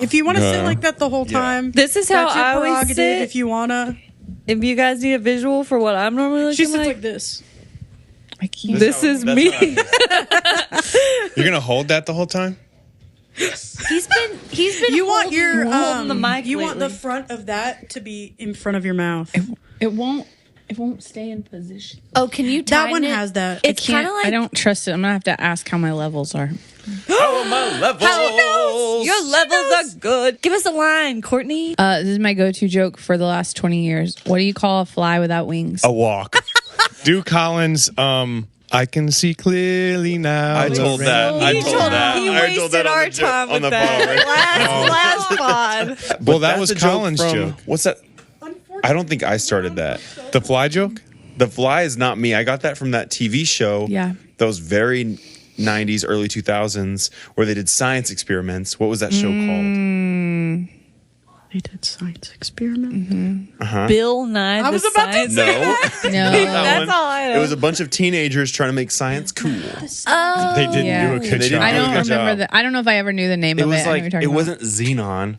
If you want to sit like that the whole time, this is how that's your I always prerogative sit. if you want to. If you guys need a visual for what I'm normally looking She sits like this. I can't. This is me. You're gonna hold that the whole time? He's been. You want your holding the mic. You want lately. the front of that to be in front of your mouth. It won't stay in position. Oh, can you? That tighten one it? has that. It's kind of like I don't trust it. I'm gonna have to ask how my levels are. How are my levels? your levels are good. Give us a line, Courtney. This is my go-to joke for the last 20 years. What do you call a fly without wings? A walk. Do Collins, I can see clearly now. I told that. I told that. He I told wasted that our on the time on with the that. Last pod. Well, that That's was a joke Collins' from- joke. What's that? I don't think I started that. The fly joke? The Fly is not me. I got that from that TV show. Yeah. Those very 90s, early 2000s, where they did science experiments. What was that show called? They did science experiment. Bill Nye. I was about to No. say No. That's all I know. It was a bunch of teenagers trying to make science cool. Oh, They didn't Yeah. do a good They job. didn't I do a don't good remember job. that. I don't know if I ever knew the name It of it. was I know like, what you're talking it wasn't Xenon.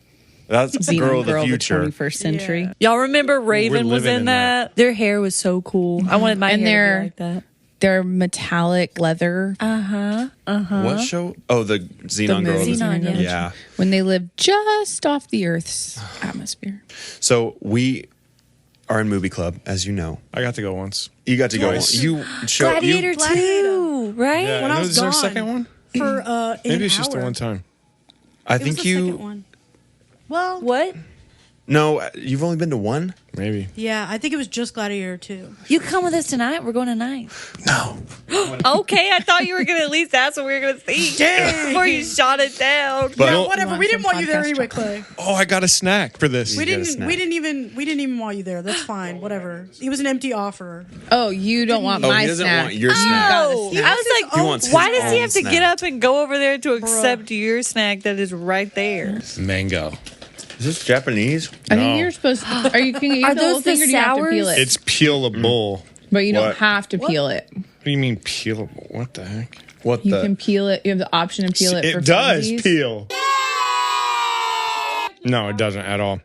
That's about. Girl of the Girl Future. 21st century. Yeah. y'all remember Raven was living in in that? Their hair was so cool. I wanted my And hair to be like that. They're metallic leather. What show? Oh, the Xenon Girl. movie. Xenon, yeah. Yeah. When they live just off the Earth's atmosphere. So we are in movie club, as you know. I got to go once. You got to go. Yes. You show Gladiator you, 2, right? Yeah, When I and was is there a gone. second one? For Maybe it's just the one time. I It was think the you. second one. Well, What? No, you've only been to one. Maybe. yeah, I think it was just Gladiator 2. You come with us tonight? We're going tonight. No. Okay, I thought you were going to at least ask what we were going to see before you shot it down. But Yeah, whatever. want We didn't some want you there podcast anyway, chocolate? Clay. Oh, I got a snack for this. We got a didn't. snack. We didn't even want you there. That's fine. Whatever. It was an empty offer. Oh, you don't want Oh, my he doesn't snack. want your You snack. got a Oh, snack. I was like, He wants his why does he own have to snack. get up and go over there to accept your snack that is right there? Mango. Is this Japanese? I No. think you're supposed to. Are you can you Are eat the whole those thing the or do you have to sours? peel it? It's peelable. But you don't What? have to peel it. What do you mean peelable? What the heck? What You the? can peel it. You have the option to peel it. It for does funsies. peel. No, it doesn't at all.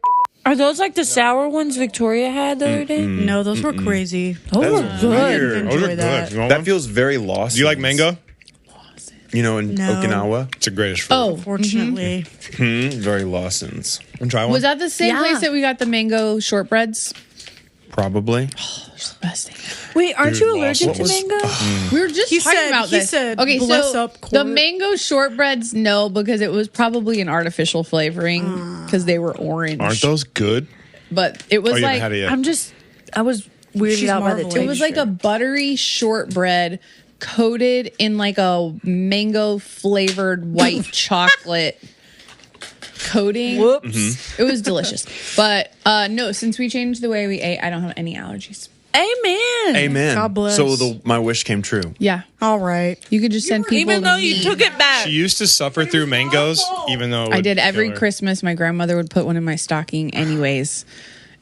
Are those like the sour ones Victoria had the other day? No, those were crazy. Those were That's good. weird. Enjoy Those are that. good. You want That one? feels very lost. Do you like mango? You know, in No. Okinawa, It's the greatest fruit. Oh, Fortunately, very Lawson's. And try one. was that the same Yeah. place that we got the mango shortbreads? Probably. Best thing. Wait, aren't Dude, you allergic what to was- mango? We were just He talking said- about he this. said, okay, "Bless so up, the Court." mango shortbreads, no, because it was probably an artificial flavoring because they were orange. Aren't those good? But it was Oh, you like haven't had it yet. I was weirded She's out by the marveling. texture. it was like a buttery shortbread coated in like a mango flavored white chocolate coating. Whoops. It was delicious. But no, since we changed the way we ate, I don't have any allergies. Amen. Amen. God bless. So my wish came true. Yeah. all right. You could just send people Even to though you me. took it back. She used to suffer through mangoes, even though it I would did every kill her. Christmas. My grandmother would put one in my stocking anyways.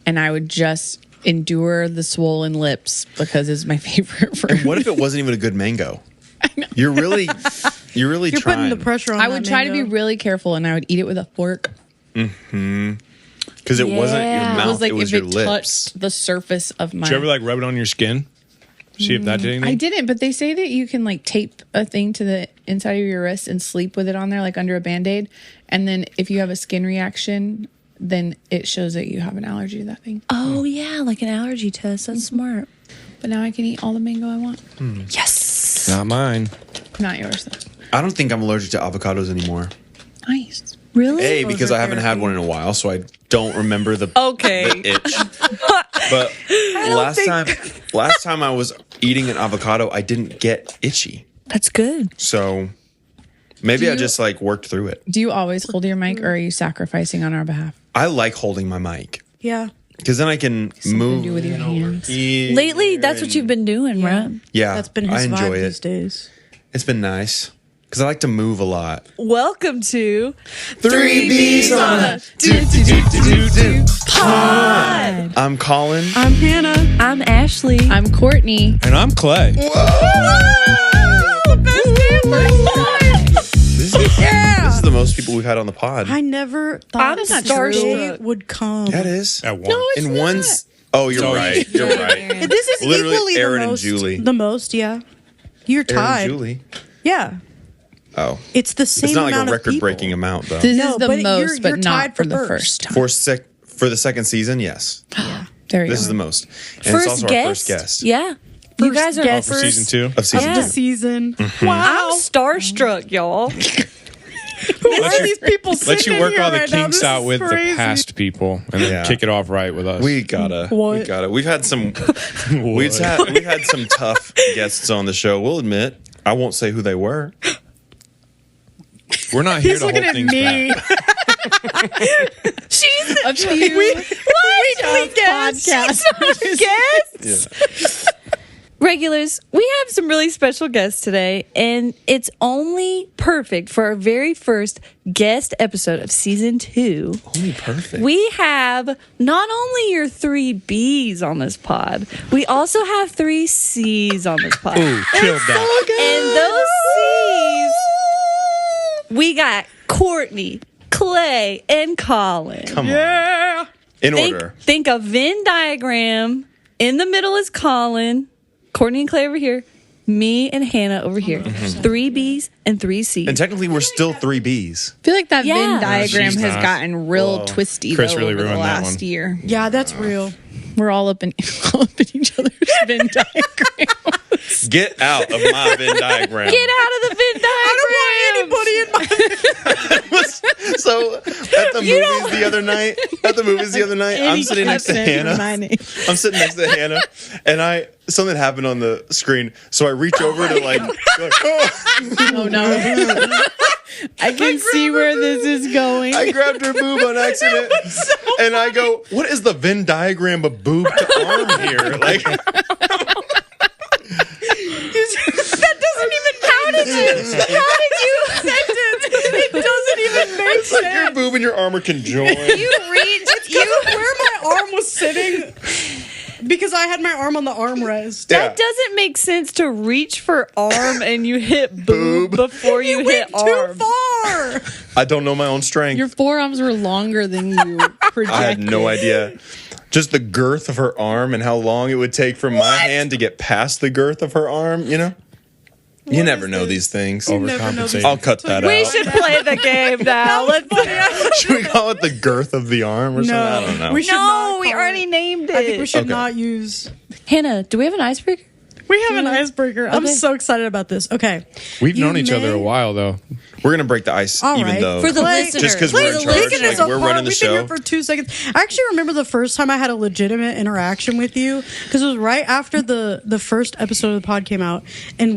And I would just endure the swollen lips because it's my favorite fruit. What if it wasn't even a good mango? You're really You're trying. putting the pressure on. I that would try to be mango. really careful and I would eat it with a fork. Because it wasn't your Yeah. mouth, It was like your if it lips. touched the surface of my. Did you ever like rub it on your skin? See if that did anything? I didn't, but they say that you can like tape a thing to the inside of your wrist and sleep with it on there, like under a band-aid. And then if you have a skin reaction, then it shows that you have an allergy to that thing. Oh, yeah, like an allergy test. That's smart. But now I can eat all the mango I want. Yes. Not mine. Not yours, though. I don't think I'm allergic to avocados anymore. Nice. Really? A, because are I haven't had therapy. one in a while, so I don't remember the, Okay. the itch. But last time I was eating an avocado, I didn't get itchy. That's good. So maybe Do I you- just like worked through it. Do you always hold your mic or are you sacrificing on our behalf? I like holding my mic Yeah. because then I can move. Do with your hands. here Lately, that's what you've been doing, right? Yeah, That's been I his enjoy vibe it. these days. It's been nice because I like to move a lot. Welcome to 3B's on a Pod. I'm Collin. I'm Hannah. I'm Ashley. I'm Courtney. And I'm Clay. Best day of my life. This is the most people we've had on the pod. I never thought I'm that starstruck. day would come. That is. At one. No, it's In not. one's. Oh, you're right. You're right. This is Literally equally Aaron the and most. Julie. The most, yeah. You're Aaron tied. and Julie. Yeah. Oh. It's the same It's not like amount a of people. record-breaking amount, though. This No, is the but most, you're but not tied for for the first. first time. For the second season, yes. There you This go. is the most. And it's First also guest? our first guest Yeah. You First guys are guest. For season 2. of season Yeah. The 2. season. Mm-hmm. Wow. I'm starstruck, y'all. Who are these people Let sitting you work here all the right now? kinks This out is with crazy. the past people, and then Yeah. kick it off right with us. We gotta. We've had some. we've had some tough guests on the show. We'll admit. I won't say who they were. We're not here He's to hold looking at things me. back. She's A few We guessed. podcast guests. Regulars, we have some really special guests today, and it's only perfect for our very first guest episode of season 2. Only perfect. We have not only your 3 B's on this pod, we also have 3 C's on this pod. Ooh, killed that. And those C's, we got Courtney, Clay, and Collin. Come on. Yeah. In order. Think a Venn diagram. In the middle is Collin, Courtney and Clay over here, me and Hannah over here. 3 B's and 3 C's. And technically, we're still 3 B's. I feel like that Yeah. Venn diagram she's has not. gotten real Whoa. twisty Chris though, really over the ruined that last one. year. Yeah, that's real. We're all up in each other's Venn diagram. Get out of my Venn diagram. Get out of the Venn diagram. Anybody in my So at the movies the other night, I'm sitting next to Hannah. I'm sitting next to Hannah, and something happened on the screen. So I reach over to like Oh no. I can see where this is going. I grabbed her boob on accident, and I go, "What is the Venn diagram of boob to arm here?" Like, that doesn't even it doesn't even make it's like your sense. boob and your arm are conjoined. Where my arm was sitting because I had my arm on the armrest. Yeah. That doesn't make sense to reach for arm and you hit boob before you hit Went too arm. far. I don't know my own strength. Your forearms were longer than you projected. I had no idea. Just the girth of her arm and how long it would take for my hand to get past the girth of her arm, you know? You never know these things. You never know these I'll cut that We out. should play the game now. Let's. Should we call it the girth of the arm or something? I don't know. We should No, not we call already it. named it. I think we should Okay. not use. Hannah, do we have an icebreaker? We have an icebreaker. I'm Okay. so excited about this. Okay. We've You known each other may- a while, though. We're going to break the ice, All even right. though. For the Clay- listeners. Just 'cause we're in For the charge, listeners. like, we're running the We've been show. here for 2 seconds. I actually remember the first time I had a legitimate interaction with you because it was right after the first episode of the pod came out, and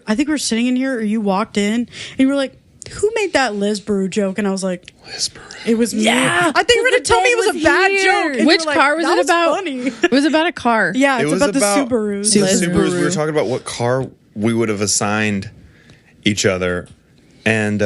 I think we were sitting in here, or you walked in, and you were like, "Who made that Liz Brew joke?" And I was like, "It was me." Yeah, I think you were gonna tell me it was a bad here. joke. And you Which were like, car was "That it about? Funny. It was about a car. Yeah, It it's was about the Subarus. The Liz Subarus. We were Brew. talking about what car we would have assigned each other. And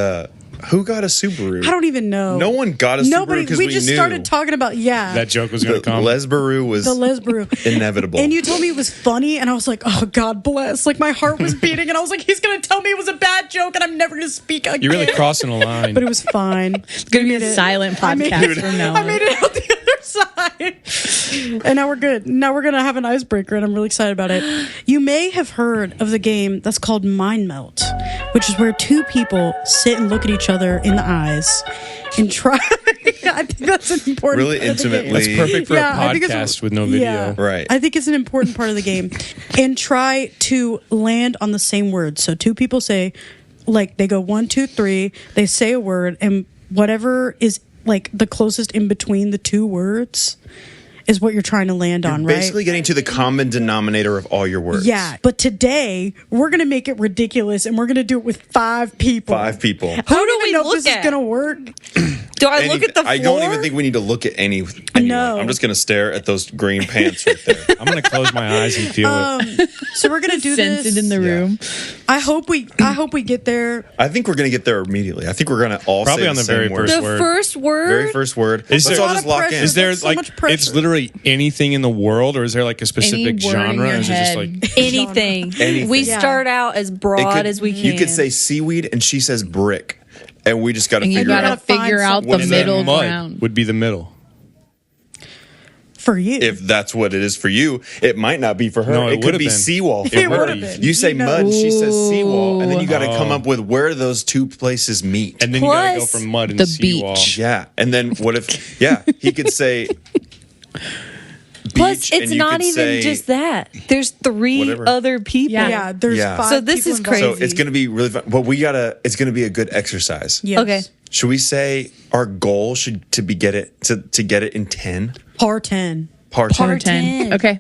who got a Subaru? I don't even know. No one got a Subaru Nobody. because We we just knew started talking about That joke was going to the come. Lesbaru was the Liz Brew. inevitable. And you told me it was funny, and I was like, "Oh, God bless!" Like my heart was beating, and I was like, "He's gonna tell me it was a bad joke, and I'm never gonna speak again." You're really crossing a line. But it was fine. It's going to be a silent I made podcast it- from now I on. made it out the other side, and now we're good. Now we're gonna have an icebreaker, and I'm really excited about it. You may have heard of the game that's called Mind Melt, which is where 2 people sit and look at each other in the eyes and try. I think that's an important. Really part of the game. intimately. That's perfect for Yeah, a I think it's- podcast with no video. Yeah. Right. I think it's an important part of the game. And try to land on the same word. So 2 people say, like, they go 1, 2, 3, they say a word, and whatever is like the closest in between the 2 words is what you're trying to land on, right? basically getting to the common denominator of all your words. Yeah. But today, we're going to make it ridiculous, and we're going to do it with 5 people. 5 people. I don't Who do even we know if look this at? is going to work. Do I look at the floor? I don't even think we need to look at anyone. No. I'm just going to stare at those green pants right there. I'm going to close my eyes and feel it. So we're going to do Sense this. it in the Yeah. room. I hope we get there. I think we're going to get there immediately. I think we're going to all Probably say on the same very word. first The word. first word. Very first word. Is Let's there- all just lock pressure. in. Is there That's so like much pressure. it's literally anything in the world, or is there like a specific Any word in genre? your Or is it just head. like Anything. Anything. We Yeah. start out as It broad could- as we can. You could say seaweed and she says brick. and we just got to And you figure got to out figure out the And then middle mud ground. would be the middle. For you. if that's what it is for you. It might not be for her. No, it it could would've be been. seawall. For It her. would've been. You say You know. mud, she says seawall, and then you got to come Oh. up with where those two places meet. And then you gotta go Plus from mud and the seawall. beach. yeah, and then what if? Yeah, he could say. Plus, beach, and it's you not could even say- just that. There's 3 Whatever. other people. yeah, there's Yeah. 5 So this people is involved. crazy. So it's going to be really fun, but it's going to be a good exercise. Yes. Okay. Should we say our goal should to get it in 10? Par 10. Par 10. Par 10. 10. Okay.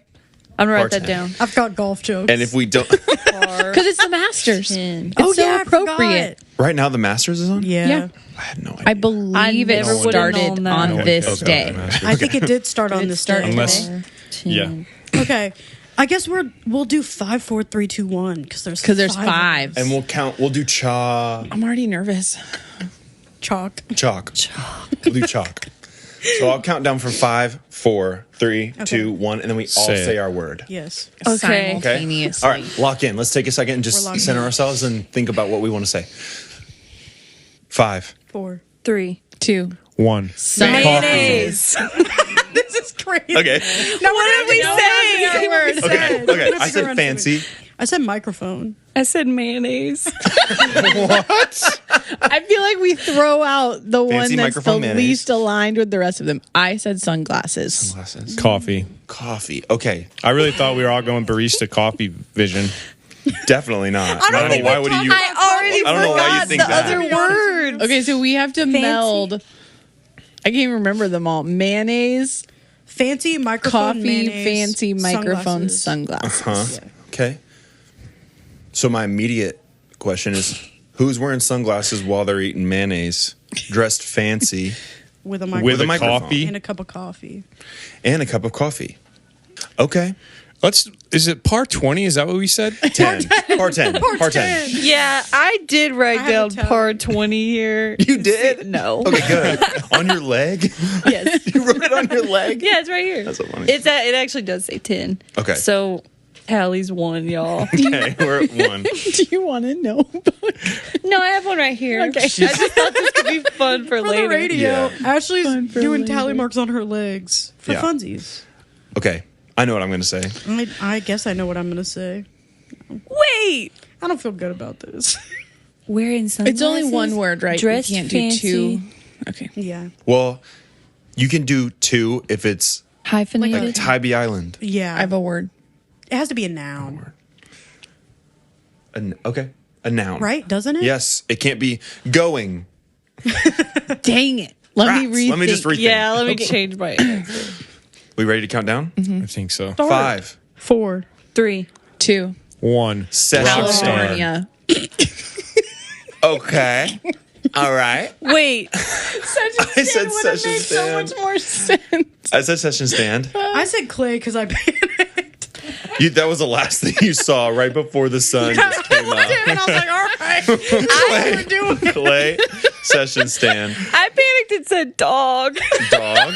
I'm gonna Par write that 10. down. I've got golf jokes. And if we don't, Because it's the Masters. 10. It's so I forgot. appropriate. right now the Masters is on. Yeah. Yeah. I had no idea. I believe it never would've started known that. on No one this cares about day. the Masters. I think it did start on Did it this start day. Unless- Par 10. Yeah. Okay. I guess we'll do 5, 4, 3, 2, 1 because there's 5. and we'll count. We'll do I'm already nervous. chalk. chalk. We'll do chalk. So I'll count down from 5, 4, 3, 2, 1, and then we all Say it. say our word. Yes. Okay. Okay. Simultaneously. All right. Lock in. Let's take a second and We're just locked center in. ourselves and think about what we want to say. 5. 4. 3. 2. 1. Mayonnaise. This is crazy. Okay. No, What did we say? Okay. Okay. I said fancy. I said microphone. I said mayonnaise. I feel like we throw out the one Fancy that's the microphone mayonnaise. least aligned with the rest of them. I said sunglasses. Glasses. Coffee. Coffee. Okay. I really thought we were all going barista coffee vision. Definitely not. I don't know think why we would talked you. about I already I don't know why you forgot think the that. other words. Okay, so we have to meld. I can't even remember them all. Mayonnaise, Fancy microphone. coffee, mayonnaise, fancy microphone, sunglasses. sunglasses. Huh? Okay. So my immediate question is, who's wearing sunglasses while they're eating mayonnaise, dressed fancy, With a With microphone. a microphone. coffee. And a cup of coffee. and a cup of coffee? Okay. Is it par 20? Is that what we said? 10. Par 10. Par 10. Yeah, I did write I have down a tally. par 20 here. You did? No. Okay, good. On your leg? Yes. You wrote it on your leg? Yeah, it's right here. That's so funny. It actually does say 10. Okay. So tally's 1, y'all. Okay, we're at 1. Do you want to know? No, I have one right here. Okay. I just thought this could be fun for For later. the radio. Yeah. Ashley's Fun for doing later. tally marks on her legs for Yeah. funsies. Okay, I know what I'm going to say. I guess I know what I'm going to say. Wait. I don't feel good about this. Wearing sunglasses. It's only one word, right? Dressed We can't do fancy. 2. Okay. Yeah. Well, you can do 2 if it's Hyphenated. like Tybee Island. Yeah. I have a word. It has to be a noun. Okay, a noun. Right? Doesn't it? Yes, it can't be going. Dang it. Let me Rats. rethink. Let me just rethink. Yeah, let me change my We ready to count down? I think so. 5. 4. 3. 2. 1. Session California. Okay. All right. Wait. I said session So stand. much more sense. I said session stand. I said Clay because I panicked. That was the last thing you saw right before the sun just came up. And I was like, all right. I we're doing it. Clay, session stand, I panicked and said dog. dog.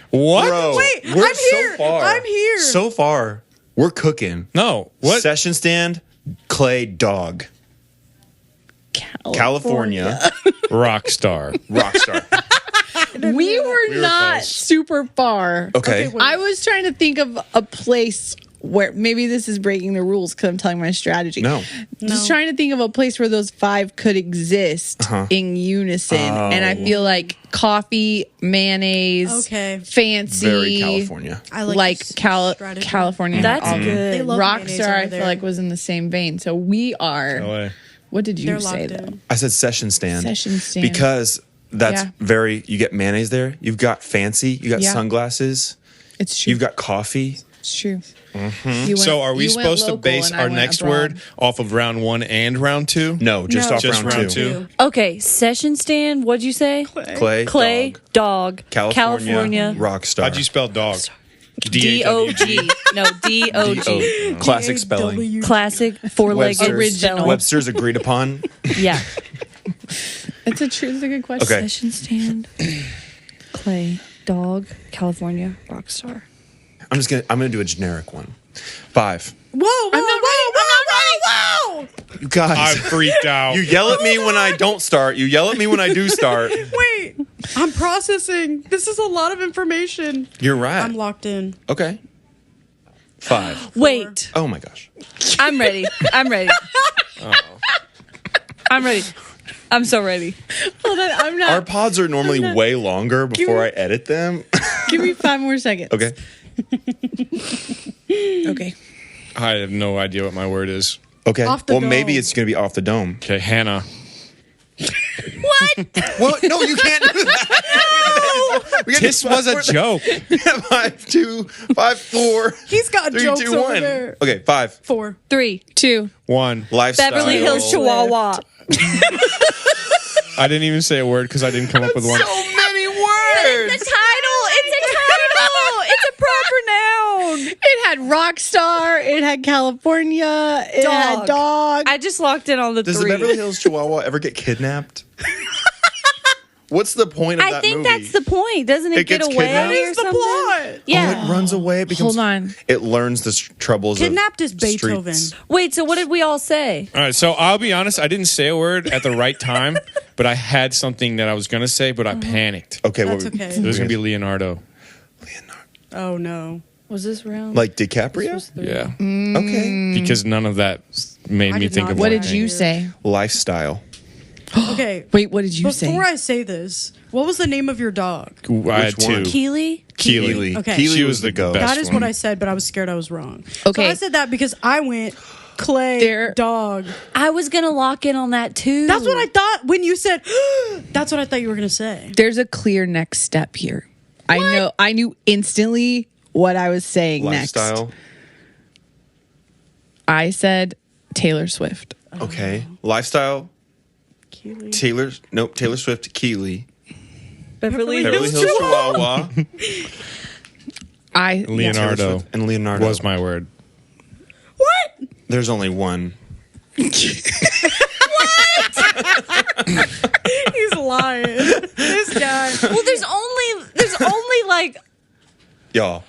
What? Bro, Wait, we're I'm here. so far. I'm here. So far, we're cooking. No. What? Session stand, Clay, dog. California, Rockstar. rockstar. We were not close. super far. Okay. wait. I was trying to think of a place where maybe this is breaking the rules because I'm telling my strategy. No. Just trying to think of a place where those 5 could exist in unison. And I feel like coffee, mayonnaise, Okay. fancy, Very California. I like this strategy. California. That's all- good. They love mayonnaise Rockstar, over I there. feel like was in the same vein. So we are. LA. What did you They're say locked though? in. I said session stand. Session stand. Because that's Yeah. very, you get mayonnaise there. You've got fancy. You got Yeah. sunglasses. It's true. You've got coffee. It's true. So are we supposed to base our next word off of round 1 and round 2? No, just No. off Just round, round two. 2. Okay, session stand. What'd you say? Clay, dog. California, rockstar. How'd you spell dog? D-O-G. No, D-O-G. Classic spelling. G-A-W. Classic four-legged Webster's, original. Webster's agreed upon. Yeah. It's a good question. Okay. Session stand. Clay. Dog. California. Rockstar. I'm gonna do a generic one. 5. Whoa, whoa, I'm not whoa, whoa, whoa, whoa. You guys. I freaked out. You yell at me when I don't start. You yell at me when I do start. Wait, I'm processing. This is a lot of information. You're right. I'm locked in. Okay. 5. Wait. Oh my gosh. I'm ready. I'm ready. I'm ready. I'm so ready. Hold on, I'm not. Our pods are normally way longer before I edit them. Give me 5 more seconds. Okay. Okay. I have no idea what my word is. Okay. Off the Well, maybe dome. it's going to be off the dome. Okay, Hannah. What? Well, no, you can't do that. We gotta This do was a 5, 4, joke. 5, 2, 5, 4. He's got 3, jokes 2, over 1. there. Okay, 5. 4. 3. 2. 1. Lifestyle. Beverly Hills Chihuahua. I didn't even say a word because I didn't come up with one. So many The words. title. It's a title. It's a proper noun. It had Rockstar. It had California. It had Dog. I just locked in on the Does 3. the Beverly Hills Chihuahua ever get kidnapped? What's the point of I that think movie? that's the point. Doesn't it, It get gets away kidnapped? or That is the something? plot. Yeah. Oh, it runs away. It becomes. Hold on. It learns the troubles Kidnapped of is Beethoven. streets. Wait, so what did we all say? All right, so I'll be honest. I didn't say a word at the right time, but I had something that I was going to say, but I panicked. Okay, That's what, okay. It was going to be Leonardo. Oh, no. Was this round? like DiCaprio? Yeah. Okay. Because none of that made I me did think not of What know did that. you say? Lifestyle. Okay. Wait, what did you say? Before I say this, what was the name of your dog? I had Which one? 2. Keely? Keely. Okay. Keely She was was the the goat. best. That is what I said, but I was scared I was wrong. Okay. So I said that because I went Clay, There- dog. I was going to lock in on that too. That's what I thought when you said, that's what I thought you were going to say. There's a clear next step here. I knew instantly what I was saying Lifestyle. next. I said Taylor Swift. Okay. Lifestyle. Keely. Taylor Swift, Keely. Beverly Beverly Hills. Hills Chihuahua. Leonardo Taylor Swift and Leonardo. was my word. What? There's only one. He's lying. This guy. Well, there's only like Y'all.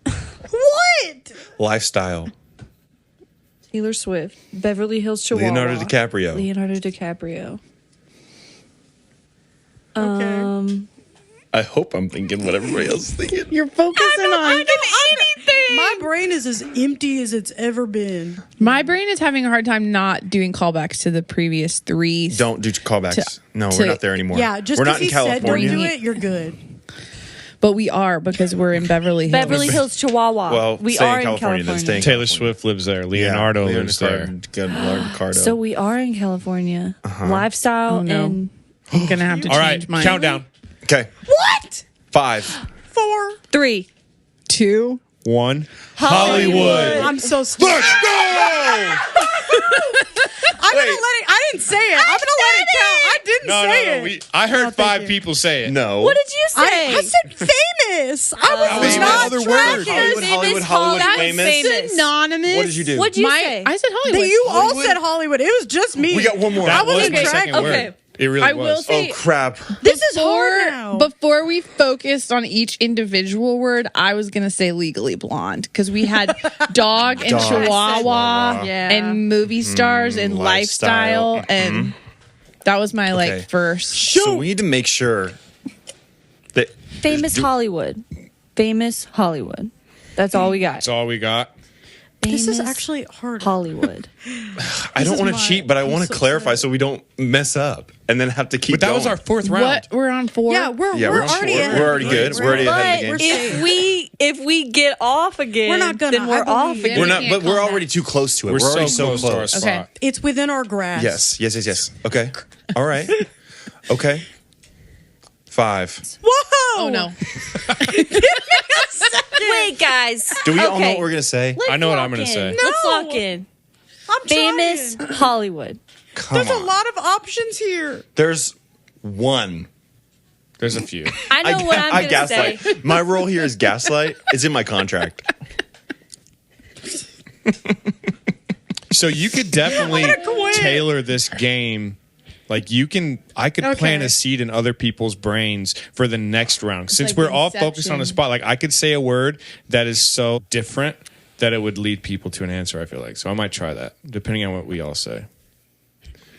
What? Lifestyle. Taylor Swift, Beverly Hills Chihuahua, Leonardo DiCaprio. Leonardo DiCaprio. Okay. I hope I'm thinking what everybody else is thinking. You're focusing on. Anything. My brain is as empty as it's ever been. My brain is having a hard time not doing callbacks to the previous 3. Don't do callbacks. No, to- we're not there anymore. Yeah, just we're because not in he said don't California. do it, you're good. But we are because we're in Beverly Hills. Beverly Hills Chihuahua. Well, we stay are in in California, then stay in Taylor California. Swift lives there. Yeah, Leonardo lives there. Leonardo. So we are in California. Lifestyle Oh, no. and I'm going to have to All right, change mine. countdown. Okay. What? 5. 4. 3. 2. 1. Hollywood. I'm so scared. Let's go! I'm gonna let it. I didn't say it. I'm gonna let it count. I didn't say it. I heard thank 5 you. people say it. No. What did you say? I said famous. I was was not my other word. tracking. Hollywood, That's famous. Synonymous. What did you do? What'd you say? I said Hollywood. You all Hollywood? said Hollywood. It was just me. We got one more. I That was wasn't my tracking. second Okay. word. It really I will was. say- Oh, crap. This is hard now. Before we focused on each individual word, I was going to say Legally Blonde because we had dog and Dog. chihuahua Yeah. and movie stars and lifestyle. lifestyle. And that was my Okay. first. So we need to make sure that Famous Hollywood. Famous Hollywood. That's all we got. That's all we got. This is Famous actually hard. Hollywood. I don't is want to my- cheat, but I I'm want to so clarify excited. so we don't mess up and then have to keep But that was going. our 4th round. What? We're on 4? Yeah, we're on already four. ahead. We're already good. We're already ahead But of the game. if we get off again, We're not gonna. then we're I off believe. again. We're not, can't but we're call already that. too close to it. We're We're already so so close to our close. spot. Okay. It's within our grasp. Yes. Okay. All right. Okay. 5. Whoa! Oh, no. Wait, guys. Do we all know Okay. what we're gonna say? Let's I know what lock I'm gonna in. say. Let's No. lock in. I'm Famous trying. Hollywood. Come There's on. a lot of options here. There's one. There's a few. I know what I'm going to say. gaslight. My role here is gaslight. It's in my contract. So you could definitely I'm gonna quit. tailor this game. Like I could plant a seed in other people's brains for the next round. Since like we're all focused on Inception. the spot, like I could say a word that is so different that it would lead people to an answer. I feel like so I might try that, depending on what we all say.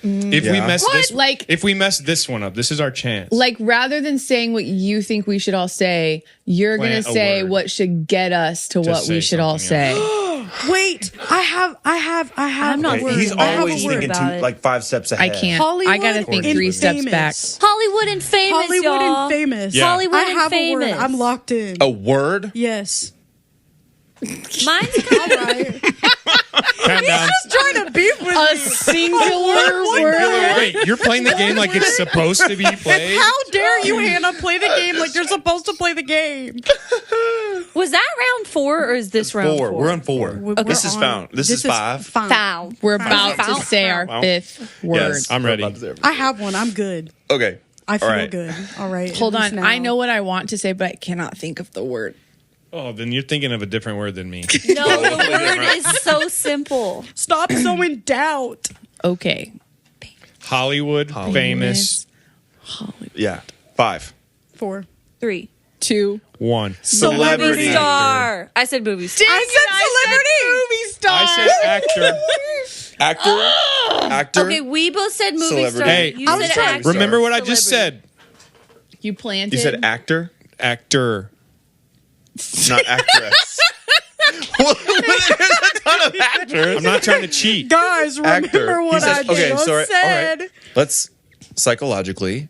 If we mess this one up, this is our chance. Like, rather than saying what you think we should all say, you're going to say what should get us to what we should all say. Wait, I have. I'm not worried. He's I have always a word thinking about it. like 5 steps I ahead. can't. Hollywood I got to think and 3 steps famous. back. Hollywood and famous, Hollywood y'all. and famous. Yeah. Hollywood I and have famous. a word. I'm locked in. A word? Yes. Mine's All right. Count down. Trying to beef with A me. singular word. Wait, you're playing the game like it's supposed to be played? How dare you, Hannah, play the game like you're supposed to play the game? Was that round 4 or is this round 4? We're on 4. This is found. This is 5. Foul. We're about to Foul. say our 5th word. Yes, I'm ready. I have one. I'm good. Okay. I feel All right. good. All right. Hold at least on. now. I know what I want to say, but I cannot think of the word. Oh, then you're thinking of a different word than me. No, the word is so simple. Stop sowing doubt. Okay. Hollywood, famous, Yeah. 5. 4. 3. 2. 1. Celebrity. Movie star. I said movie star. I said celebrity. I said actor. Actor. Okay, we both said movie Celebrity. star. Hey, You I was said trying- actor. Remember what I just Celebrity. said? You planted. You said actor, Actor. not actress. Well, there's a ton of actors. I'm not trying to cheat. Guys, remember Actor. what I okay, just so all said. right. Let's psychologically.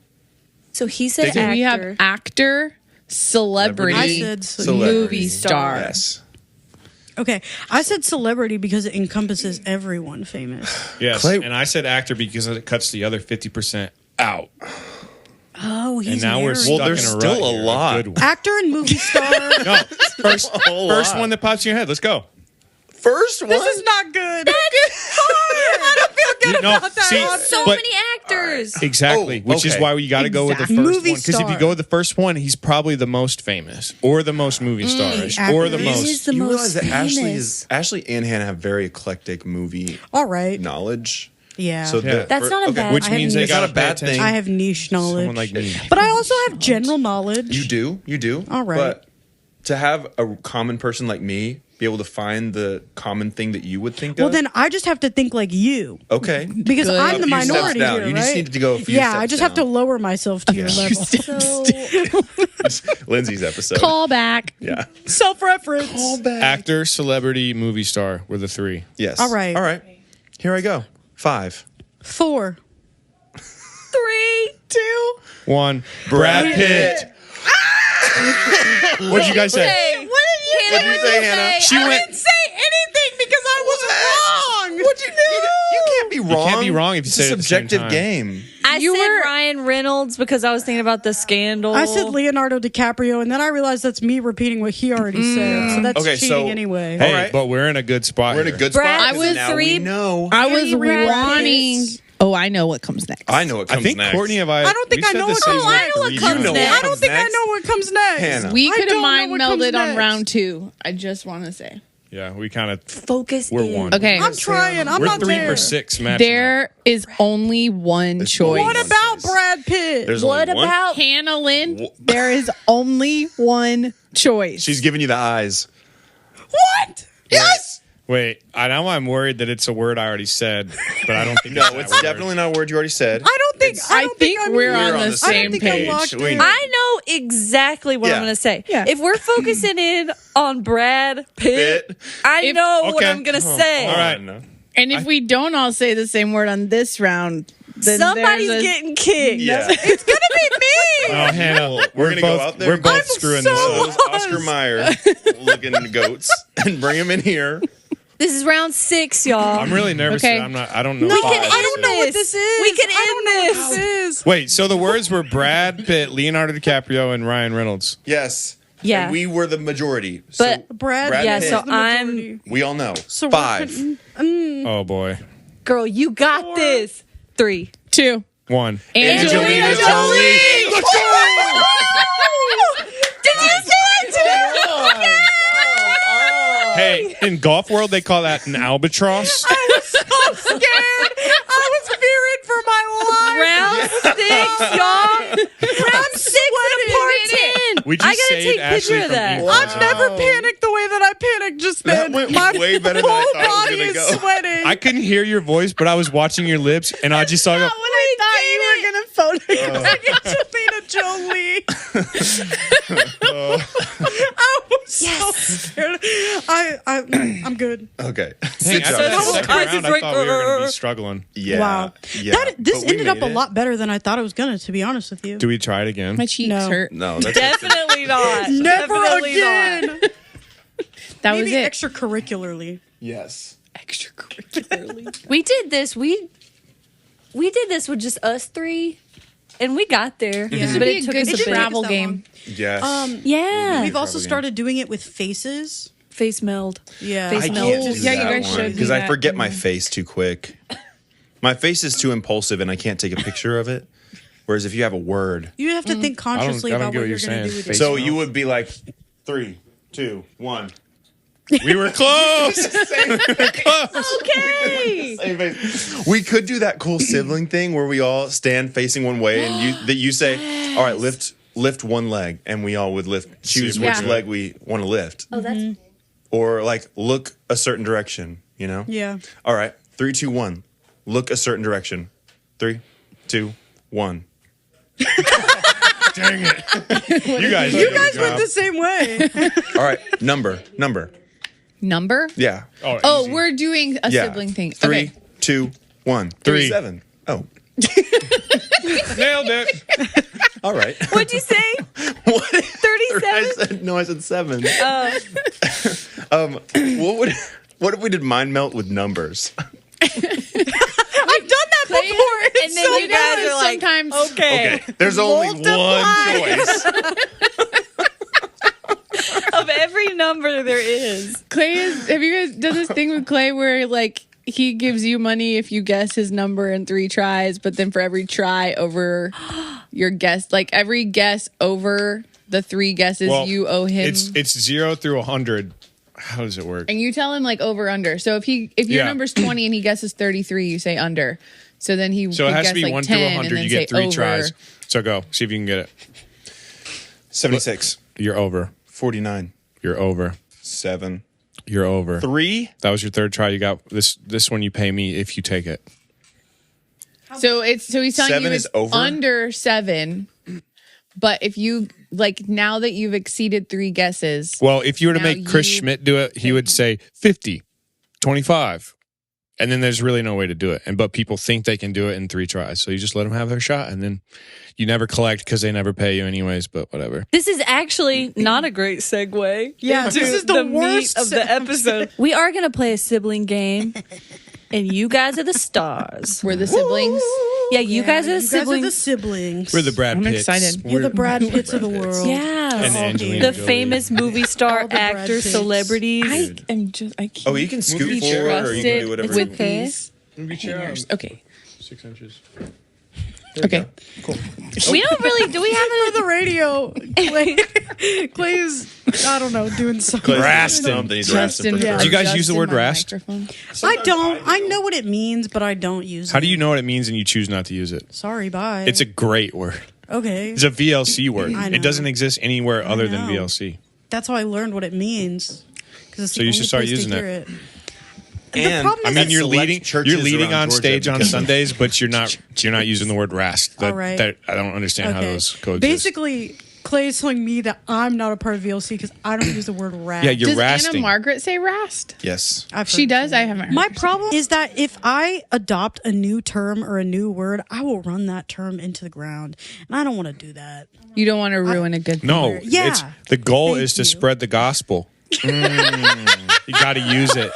So he said So actor. we have actor, celebrity, I said Celebrity. movie star. Yes. Okay, I said celebrity because it encompasses everyone famous. Yes, Clay- and I said actor because it cuts the other 50% out. Oh, he's And now we're married. stuck there's in a still rut a here, lot. good one. Actor and movie star. No, first lot. one that pops in your head. Let's go. First one. This is not good. I don't feel good No, about that. see, one. So But- many actors. Exactly, Oh, which is okay. why you got to go with the Exactly. first Movie one. Because if you star. go with the first one, he's probably the most famous, or the most movie stars, or the actor. This most. is the you most realize that famous. Ashley and Hannah have very eclectic movie All right. knowledge. Yeah. So Yeah. That's not a bad Which I have means they niche- got It's not a bad thing. I have niche knowledge. Someone like me. But I also have general knowledge. You do. All right. But to have a common person like me be able to find the common thing that you would think Well, of. then I just have to think like you. Okay. Because Good. I'm A the few steps minority down. here, You right? just need to go a few yeah, steps I just have to down. lower myself to your level. So Lindsay's episode. Call back. Yeah. Self-reference. Actor, celebrity, movie star were the 3. Yes. All right. All right. Here I go. 5. 4. 3, 2. 1. Brad Pitt. What'd you guys say? Hey, What'd you say, Hannah? She went. say anything because I was wrong. What'd you do? You can't be wrong. can't be wrong if you it's say it a at the same subjective time. game. I You said were- Ryan Reynolds because I was thinking about the scandal. I said Leonardo DiCaprio, and then I realized that's me repeating what he already said. So that's Okay, cheating so- anyway. Hey, All right. but we're in a good spot. We're in a here. good Brad, spot. I 'cause was now 3 we know. I was Three Brad wanting. Pitts. Oh, I know what comes next. I know what I comes think next. Courtney and I don't think we I said know the what same comes word next. I know what 3 comes times. You know what next. I don't comes think I next. know what comes next. Hannah. We I could have don't know mind what comes melded on next. round 2. I just want to say. Yeah, we kind of. Focus We're in. one. Okay. I'm trying. I'm We're not 3 there. for 6 matching There is only one There's choice. What One about choice. Brad Pitt? There's What only one. about Hannah Lynn, there is only one choice. She's giving you the eyes. What? Yes. Wait, now I'm worried that it's a word I already said, but I don't think No, that it's word. definitely not a word you already said. I don't think. I think I'm we're here. on the I don't same think I'm page. locked We in. know. I know exactly what Yeah. I'm going to say. Yeah. If we're focusing in on Brad Pitt, Pitt. I know what Okay. I'm going to say. All right. No. And if we don't all say the same word on this round, then Somebody's there's a- getting kicked. Yeah. It's gonna be me. Oh, Hannah, We're gonna go both, out there. We're both I'm screwing so this up. Those Oscar Mayer looking goats and bring them in here. This is round 6, y'all. I'm really nervous. Okay. That I'm not. I don't know. No, what can this I don't know what this. this is. We can I don't end know what this. this is. Wait, so the words were Brad Pitt, Leonardo DiCaprio, and Ryan Reynolds. Yes. Yeah. And we were the majority. But- Brad. Yeah, Pitt so is the I'm- majority. We all know. So we're 5. putting- Oh boy. Girl, you got this. 3. 2. 1. Angelina Jolie. Let's go. Did you say it too? Hey, in golf world, they call that an albatross. I was so scared. I was fearing for my life. Round 6, y'all. Round 6 of part 10. We just I gotta saved take Ashley picture of from that. being I've never panicked the way that I panicked just That then. went My way better than I whole thought it was body gonna is go. sweating. I couldn't hear your voice, but I was watching your lips, and I just saw go. When I thought you were gonna photograph. Angelina Jolie. I was so scared. I'm good. Okay. Dang, Good after job. that So second Price round, is I thought we were going to be Right. struggling. Yeah. Wow. Yeah. This But we ended up made a it. lot better than I thought it was gonna, to be honest with you. Do we try it again? My cheeks No. hurt. No, that's Definitely not. Never Definitely again. not. That was Maybe it. extracurricularly. yes. Extracurricularly. We did this. We did this with just us three, and we got there. Yeah. But Be it a took good us a bit. travel that game. long. Yes. Yeah. We've also Travel game. started doing it with faces. Face meld. Yeah. Face I meld. can't do Yeah, you that guys one, showed me because I that. forget my face too quick. My face is too impulsive, and I can't take a picture of it. Whereas if you have a word, You have to think consciously I don't about get what what you're you're going to saying. do with Face your so you would be like 3, 2, 1. We were close. Okay. Same face. We could do that cool sibling thing where we all stand facing one way, and you say, "All right, lift one leg," and we all would choose which Yeah. leg we want to lift, Oh, that's or like look a certain direction. You know? Yeah. All right, 3, 2, 1. Look a certain direction. 3, 2, 1. Dang it. You guys You guys went the same way. All right, number. Number? Yeah. Oh, easy. we're doing a Yeah. sibling thing. 3, Okay. 2, 1. 3. 7. Oh, Nailed it. all right. What'd you say? What? 37? I said 7. What if we did mind melt with numbers? I've done that before. It's And then so you guys good. are like, sometimes okay. Okay, there's only one choice. Of every number there is. Clay is. Have you guys done this thing with Clay where like he gives you money if you guess his number in 3 tries, but then for every try over your guess, like every guess over the 3 guesses, you owe him. It's 0 through 100. How does it work? And you tell him like over under. So if your Yeah. number's 20 and he guesses 33, you say under. So then he So it could has guess to be like 1 10 through and 100. then You say get 3 over. tries. So go. See if you can get it. 76. You're over. 49. You're over. 7. You're over. 3. That was your third try. You got this one. You pay me if you take it. So he's telling 7 you is it's over? under 7. But if you like now that you've exceeded 3 guesses, Well, if you were to Now make Chris you Schmidt do it, he would say 50, 25. And then there's really no way to do it. But people think they can do it in 3 tries. So you just let them have their shot. And then you never collect because they never pay you anyways, but whatever. This is actually not a great segue. Yeah, into this is the meat worst of the episode. We are going to play a sibling game, and you guys are the stars. we're the siblings. Yeah, you guys are the You guys are siblings. the siblings. We're the Brad I'm Pitts. excited. You're the Brad We're Pitts of the Brad Pitts. world. Yeah. And Angelina The Jolie. famous movie star, All the Brad actors, Pitts. celebrities. I can't. Oh, you can scoot Movie forward, or you can do trusted whatever. with you want. these Movie hangers. Okay. 6 inches. Okay. We don't really. Do we have For the radio, Clay is, I don't know, doing something. Rasting. Something. He's rasting for Justin, sure. Do you guys use the adjusted word my rast? microphone. I don't. I know what it means, but I don't use it. How do you know what it means and you choose not to use it? Sorry, bye. It's a great word. okay. It's a VLC word. I know. It doesn't exist anywhere other than know. VLC. That's how I learned what it means. So you should start using it. And problem I is mean, at you're select leading churches on around Georgia stage on because- Sundays, but you're not using the word rast. All right. That I don't understand how those coexist. Basically, Clay is telling me that I'm not a part of VLC because I don't use the word rat. Yeah, you're Does rasting. Anna Margaret say rast? Yes. I've She heard does. that. I haven't heard. My her. problem is that if I adopt a new term or a new word, I will run that term into the ground, and I don't want to do that. You don't want to ruin a good thing. No, Yeah. it's the goal Thank is to you. spread the gospel. You got to use it.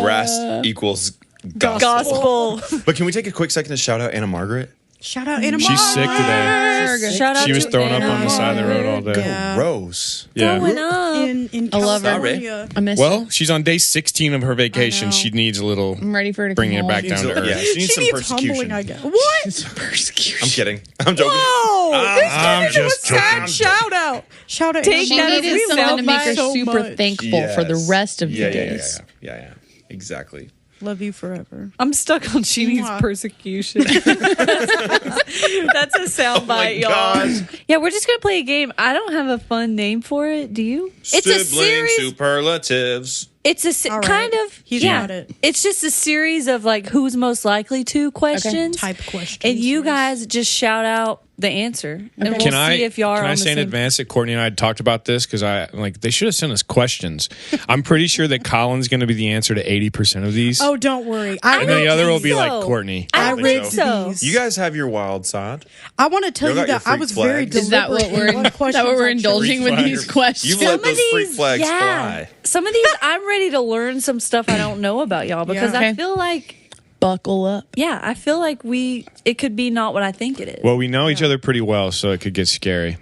Rast equals gospel. gospel? But can we take a quick second to shout out Anna Margaret? Shout out Anna. She's sick today. Shout out She was to throwing up Anna on the side of the road all day. Yeah. Rose. Yeah. Growing up. in I love her. California. I miss her. Well, she's on day 16 of her vacation. know. She needs a little I'm ready for her to bringing come it back home. down to earth. Yeah, she needs She some needs persecution. humbling, I guess. What? Persecution. I'm kidding. I'm joking. Whoa! This I'm turned into a just sad joking. shout out. Shout out. Take Anna that Margaret. as needed We something love to make her so super much. thankful for the rest of the yeah, days. Yeah. Exactly. Love you forever. I'm stuck on Sheedy's Mwah. persecution. That's a soundbite, y'all. gosh. Yeah, we're just gonna play a game. I don't have a fun name for it. Do you? It's a series. Superlatives. It's a All right. kind of He's yeah. got it. It's just a series of like who's most likely to questions. Type questions. And you yes. guys just shout out the answer, and we'll Can I see if y'all are can on I the say in same. advance that Courtney and I had talked about this because they should have sent us questions. I'm pretty sure that Colin's going to be the answer to 80% of these. Oh, don't worry. I and then the don't other think will be so. like Courtney. I don't think so. these. You guys have your wild side. I want to tell You you got that your I was freak very flags. deliberate. Is that what we're in is that what questions we're I chose. indulging with these questions? You've let those freak flags fly. Some of these, I'm ready to learn some stuff I don't know about y'all because Yeah. I Okay. feel like, Buckle up. yeah, I feel like it could be not what I think it is. Well, we know each other pretty well, so it could get scary.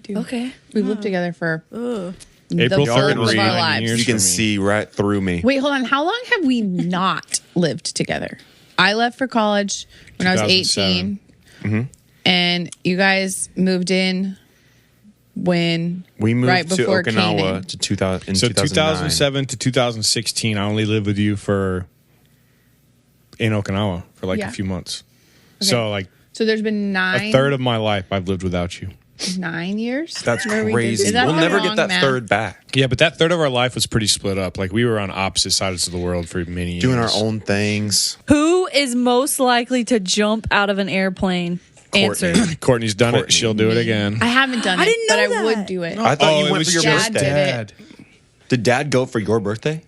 Okay. We lived together for April the 3rd bulk was of our 9 lives. years You can for me. see right through me. Wait, hold on. How long have we not lived together? I left for college when I was 2007. 18. And you guys moved in when We moved right to before Okinawa Canaan. to 2000 in So 2009. 2007 to 2016, I only lived with you in Okinawa for like Yeah. a few months. Okay. So like So there's been a third of my life I've lived without you. 9 years. That's where we did- crazy. Is that We'll the never wrong get that math? third back. Yeah, but that third of our life was pretty split up. Like we were on opposite sides of the world for many years. Doing our own things. Who is most likely to jump out of an airplane? Courtney. Answer. Courtney's done Courtney. it. She'll do it again. I haven't done it, I didn't but know I that. would do it. I thought Oh, you it went was for your Dad birthday. did it. Did Dad go for your birthday?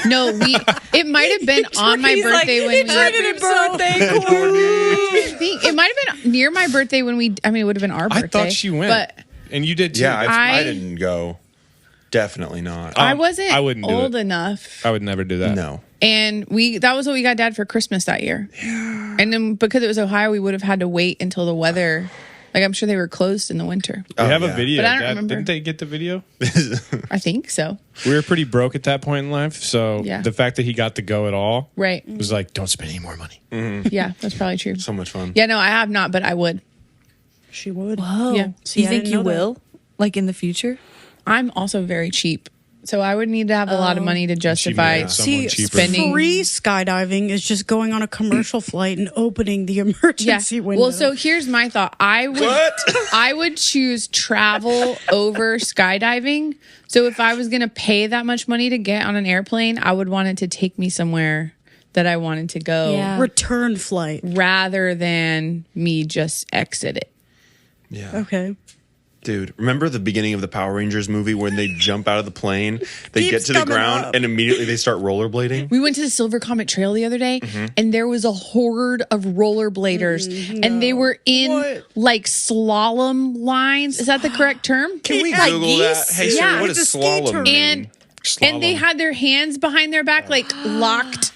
No, it might have been on my birthday when we. It might have been near my birthday when we. I mean, it would have been our I birthday. thought she went. but And you did too. Yeah, I I- didn't go. Definitely not. I wasn't I wouldn't do old it. enough. I would never do that. No. And that was what we got Dad for Christmas that year. Yeah. And then because it was Ohio, we would have had to wait until the weather. Like I'm sure they were closed in the winter. We have yeah. a video. But I don't Dad, remember. Didn't they get the video? I think so. We were pretty broke at that point in life. So Yeah. the fact that he got to go at all Right. was like, don't spend any more money. Yeah, that's probably true. So much fun. Yeah, no, I have not, but I would. She would. Oh, Yeah. do See, you I think didn't you know that. will? Like in the future? I'm also very cheap. So I would need to have a lot of money to justify. have someone See, cheaper. spending- free skydiving is just going on a commercial flight and opening the emergency window. Well, so here's my thought. I would choose travel over skydiving. So if I was going to pay that much money to get on an airplane, I would want it to take me somewhere that I wanted to go Yeah. return flight. rather than me just exit it. Yeah. Okay. Dude, remember the beginning of the Power Rangers movie when they jump out of the plane, they Keeps get to the coming ground, up. and immediately they start rollerblading? We went to the Silver Comet Trail the other day, and there was a horde of rollerbladers, and they were in What? like slalom lines. Is that the correct term? Can we Like Google that? geese? Hey, Siri, Yeah. what It's is a ski slalom term. mean? And they had their hands behind their back, like locked,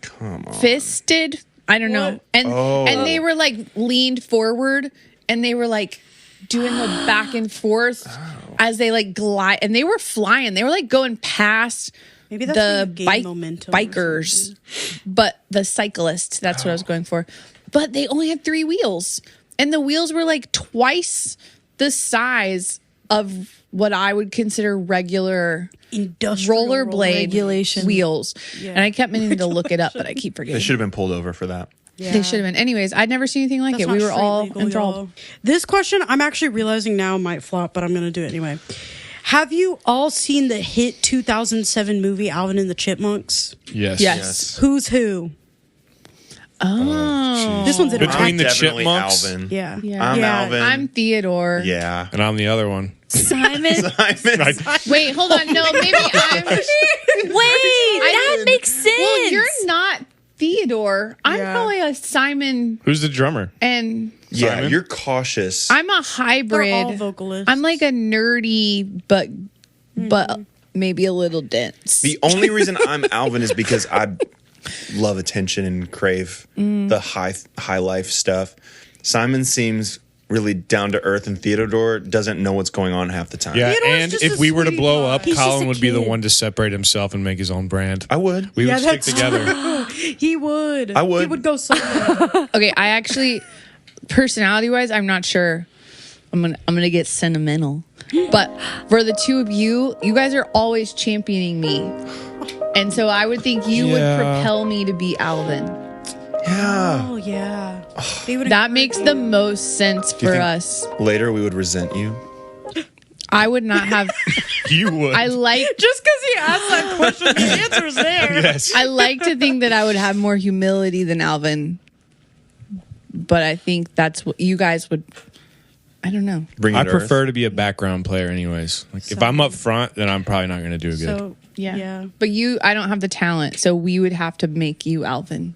Come on. fisted. I don't know. And they were like leaned forward, and they were like doing the back and forth as they like glide, and they were flying. They were like going past Maybe that's when the you gain momentum or bikers, but the cyclists. That's what I was going for. But they only had 3 wheels, and the wheels were like twice the size of what I would consider regular Industrial rollerblade Regulation. wheels. Yeah. And I kept meaning to look it up, but I keep They forgetting. should have been pulled over for that. Yeah. They should have been. Anyways, I'd never seen anything like That's it. We not were all street legal, enthralled. y'all. This question, I'm actually realizing now might flop, but I'm going to do it anyway. Have you all seen the hit 2007 movie Alvin and the Chipmunks? Yes. Yes. Who's who? Oh. This one's in Between I'm the definitely Chipmunks? Alvin. Yeah. Yeah. I'm Alvin. I'm Theodore. Yeah. And I'm the other one. Simon. Simon. Wait, hold on. No, maybe I'm. Wait, that makes sense. Well, you're not Theodore. I'm Yeah. probably a Simon, Who's the drummer? and Yeah, Simon? you're cautious. I'm a They're hybrid. all vocalists. I'm like a nerdy, but maybe a little dense. The only reason I'm Alvin is because I love attention and crave the high life stuff. Simon seems really down to earth, and Theodore doesn't know what's going on half the time. Yeah, Theodore's and just if a we were to sweetie blow pie. up, He's just Collin a would be the kid. one to separate himself and make his own brand. I would. We would Yeah, stick that's together. He would. I would. He would go somewhere. Okay, I actually, personality wise, I'm not sure. I'm gonna get sentimental, but for the two of you, you guys are always championing me, And so I would think you would Yeah. propel me to be Alvin. Yeah. Oh yeah. They would That makes the most sense you for think- us. Later, we would resent you. I would not have. You would. I like. just because he asked that question, the answer's there. yes. I like to think that I would have more humility than Alvin, but I think that's what you guys would. I don't know. Bring you I to prefer Earth. to be a background player, anyways. Like if I'm up front, then I'm probably not going to do good. So Yeah. But I don't have the talent, so we would have to make you Alvin.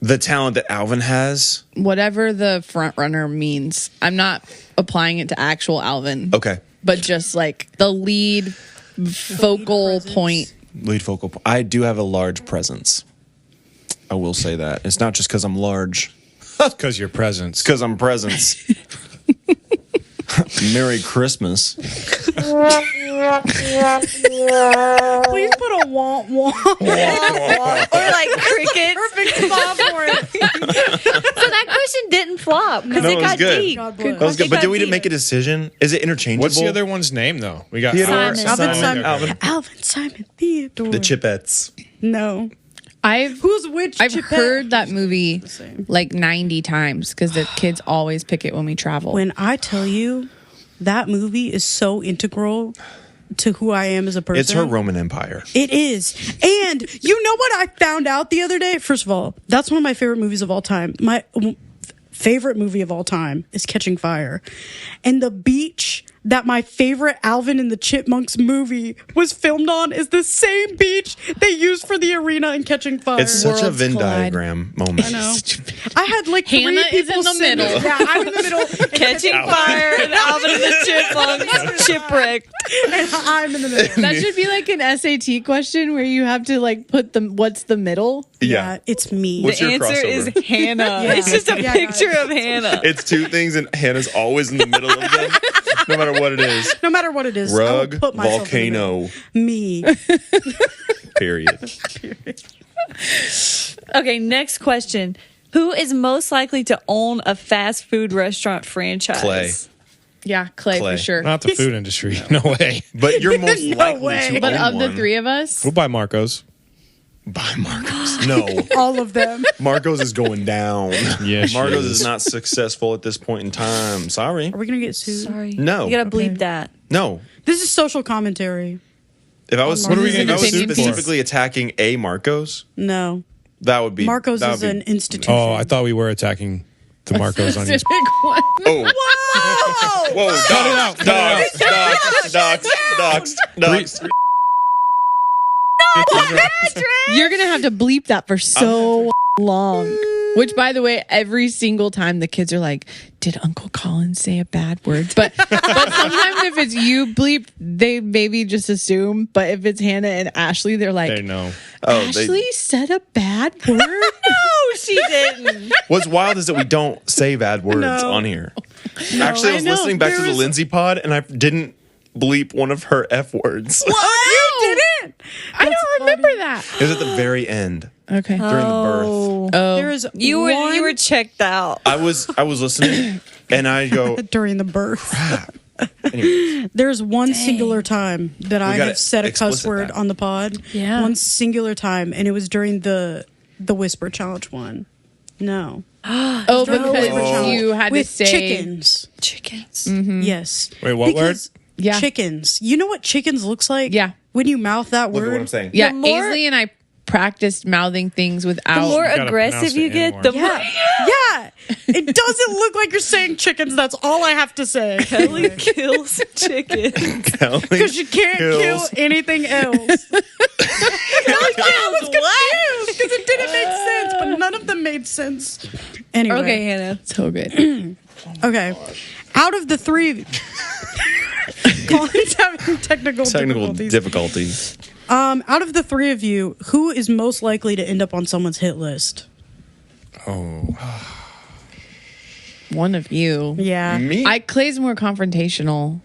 the talent that Alvin has. Whatever the front runner means. I'm not applying it to actual Alvin. Okay. But just like the lead focal presence. point. Lead focal. I do have a large presence. I will say that. It's not just because I'm large. Because your presence. Because I'm presence. Merry Christmas. Please put a womp womp. Or like crickets. Perfect spot for it. So that question didn't flop because No, it it was got good. deep. God bless. That was good. But did we deep. make a decision? Is it interchangeable? What's the other one's name, though? We got Theodore, Simon. Simon. Alvin. Alvin, Simon, Theodore. The Chipettes. No. I've Who's which? I've Chipette? heard that movie same. like 90 times because the kids always pick it when we travel. When I tell you that movie is so integral to who I am as a person. It's her Roman Empire. It is. And you know what I found out the other day? First of all, that's one of my favorite movies of all time. My favorite movie of all time is Catching Fire. And the beach that my favorite Alvin and the Chipmunks movie was filmed on is the same beach they used for the arena in Catching Fire. It's such a Worlds Venn collide. diagram moment. I know. I had like Hannah three is people in the sitting- middle. Yeah, I'm in the middle. Catching fire and Alvin and the Chipmunks shipwrecked. And I'm in the middle. that should be like an SAT question where you have to like put the what's the middle. Yeah, it's me. What's The your answer crossover? is Hannah. Yeah. It's just a Yeah, picture guys. of Hannah. It's two things, and Hannah's always in the middle of them, no matter what it is. No matter what it is, I will Rug, put myself in the middle. volcano, Me. period. Okay, next question. Who is most likely to own a fast food restaurant franchise? Clay. Yeah, Clay Clay. for sure. Not the food industry. No way. But you're most No likely way. to But own of the one. three of us, We'll buy Marco's. Buy Marcos. No. All of them. Marcos is going down. Yeah, she Marcos is. is not successful at this point in time. Sorry. Are we going to get sued? Sorry. No. You gotta bleep that. No. This is social commentary. If I was, What are we gonna if I get was sued for? specifically attacking a Marcos, No. that would be Marcos that is would an be, institution. Oh, I thought we were attacking the Marco's on specific one. Oh, Whoa! whoa! Cut it out, cut it out. Docs. You're gonna have to bleep that for so long. Which, by the way, every single time the kids are like, "Did Uncle Collin say a bad word?" But sometimes if it's you bleep, they maybe just assume. But if it's Hannah and Ashley, they're like, They know. Oh, "Ashley said a bad word." No, she didn't. What's wild is that we don't say bad words No. on here. Actually, I was I know. listening back to There the was- Lindsay pod, and I didn't bleep one of her F words. What? You didn't? I don't remember that. It was at the very end Okay. during the birth. Oh, There is You were checked out. I was listening, and I go, during the birth. anyways, There's one singular time that I gotta have said a cuss explicit word that. on the pod. Yeah. One singular time, and it was during the Whisper Challenge one. No. oh, During the Whisper because Challenge you had with to say chickens. Chickens. Yes. Wait, what word? Yeah. Chickens. You know what chickens looks like? Yeah. When you mouth that look word. at what I'm saying. Yeah, The more- Ainsley and I practiced mouthing things The without. more gotta aggressive pronounce you the get, N the word. more. Yeah. It doesn't look like you're saying chickens. That's all I have to say. Kelly kills chicken. Because you can't kill anything else. I was confused because it didn't make sense, but none of them made sense. Anyway. Okay, Hannah. so good. Okay. Out of the three of you. Colin's having technical difficulties. difficulties. Out of the three of you, who is most likely to end up on someone's hit list? Oh. One of you. Yeah. Me? Clay's more confrontational.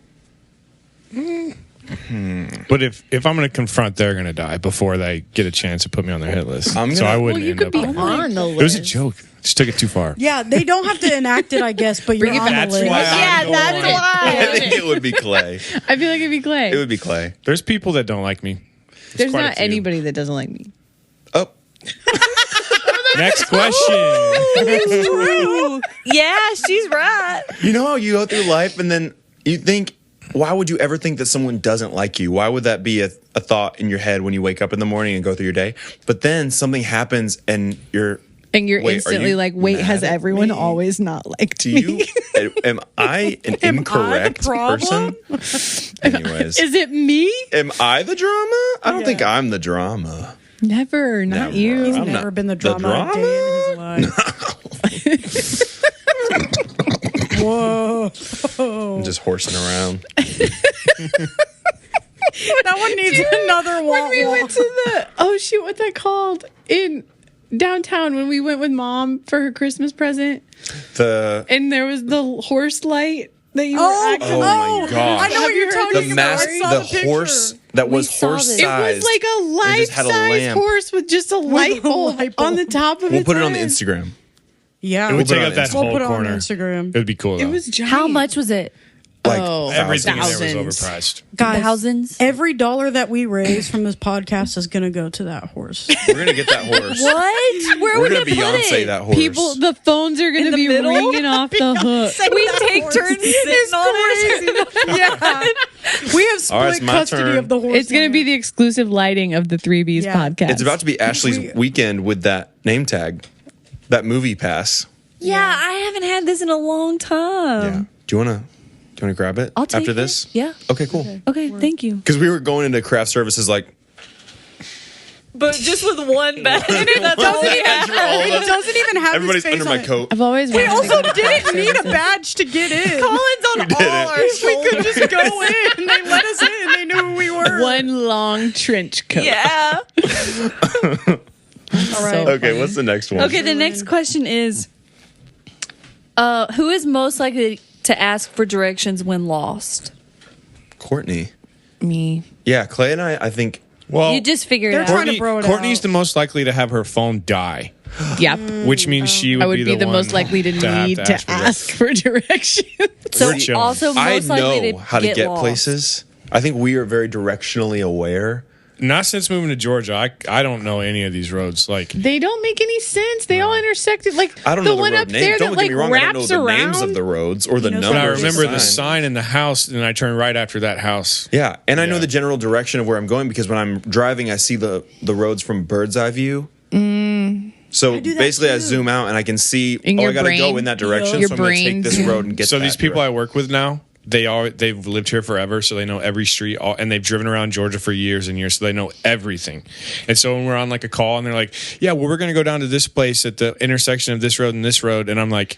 But if I'm going to confront, they're going to die before they get a chance to put me on their hit list. I'm so gonna- I Well, wouldn't you end could up be on it. on the list. It was a joke. Just took it too far. Yeah, they don't have to enact it, I guess, but you're Bring it on back. the That's list. why Yeah, I'm that's going. why. I think it would be Clay. I feel like it'd be Clay. It would be Clay. There's people that don't like me. There's quite a not few. anybody that doesn't like me. Oh, Next question. Ooh, yeah, she's right. you know how you go through life and then you think, why would you ever think that someone doesn't like you? Why would that be a thought in your head when you wake up in the morning and go through your day? But then something happens and you're And you're Wait, are instantly you like, wait, mad has at everyone me? always not liked Do me? you? Am I an incorrect problem? person? Anyways, Is it me? am I the drama? I don't think I'm the drama. Never, not Never. you. He's I'm never not been the drama, drama? a day in his life. Whoa. I'm just horsing around. That one needs another one. When we went to what's that called? In downtown when we went with Mom for her Christmas present. And there was the horse light that you were acting. Oh my God. I know what you're The talking about. mask, I saw the picture. horse that was saw horse this. It sized. was like a It just had a life-size lamp. horse with just a light bulb light bulb. on the top of We'll its put it on the head. Instagram. Yeah. It would put take it up on that Instagram. We'll whole put it on corner. Instagram. It would be cool though. It was giant. How much was it? Like Everything in there was thousands. overpriced. Guys, Thousands? every dollar that we raise from this podcast is going to go to that horse. We're gonna get that horse. What? Where are We're we gonna going to put Beyonce it? that horse. People, the phones are going In to the be middle? ringing off the hook. We take turns sitting on it. Yeah. We have split All right, it's my custody turn. of the horse. It's going to be the exclusive lighting of the 3Bs Yeah. podcast. It's about to be Ashley's weekend with that name tag, that movie pass. Yeah, I haven't had this in a long time. Yeah. Do you wanna grab it I'll take after it. this? Yeah. Okay, cool. Okay, thank you. Because we were going into craft services like But just with one bag. That's all we have. It doesn't even have everybody's his face under on my it. coat. I've always We wanted to also go to didn't craft need a services. badge to get in. Colin's on all our We shoulders. could just go in. They let us in. They knew who we were. One long trench coat. Yeah. All right. Okay, what's the next one? Okay, the next question is who is most likely to ask for directions when lost? Courtney. Me. Yeah, Clay and I think Well, You just figure They're it trying out. to bro it Courtney's out. the most likely to have her phone die, Yep. which means she would, I would be the one most likely to have need to ask for directions. So We're chilling. also I most likely know to how to get lost. places. I think we are very directionally aware. Not since moving to Georgia, I don't know any of these roads. Like, They don't make any sense. They all intersected. Like I don't the know the one road up names. there Don't that get like me wrong. I don't know wraps the around. names of the roads or the You know numbers. but I Numbers remember of the signs. sign in the house, and I turned right after that house. Yeah, and I know Yeah. the general direction of where I'm going because when I'm driving, I see the roads from bird's eye view. So do that basically, I too. zoom out and I can see. In Oh, your I got to go brain. in that direction. Your So I'm going to take brain's- this road and get. So that these people direction. I work with now, they've lived here forever, so they know every street, and they've driven around Georgia for years and years, so they know everything. And so when we're on like a call, and they're like, "Yeah, well, we're going to go down to this place at the intersection of this road and this road," and I'm like,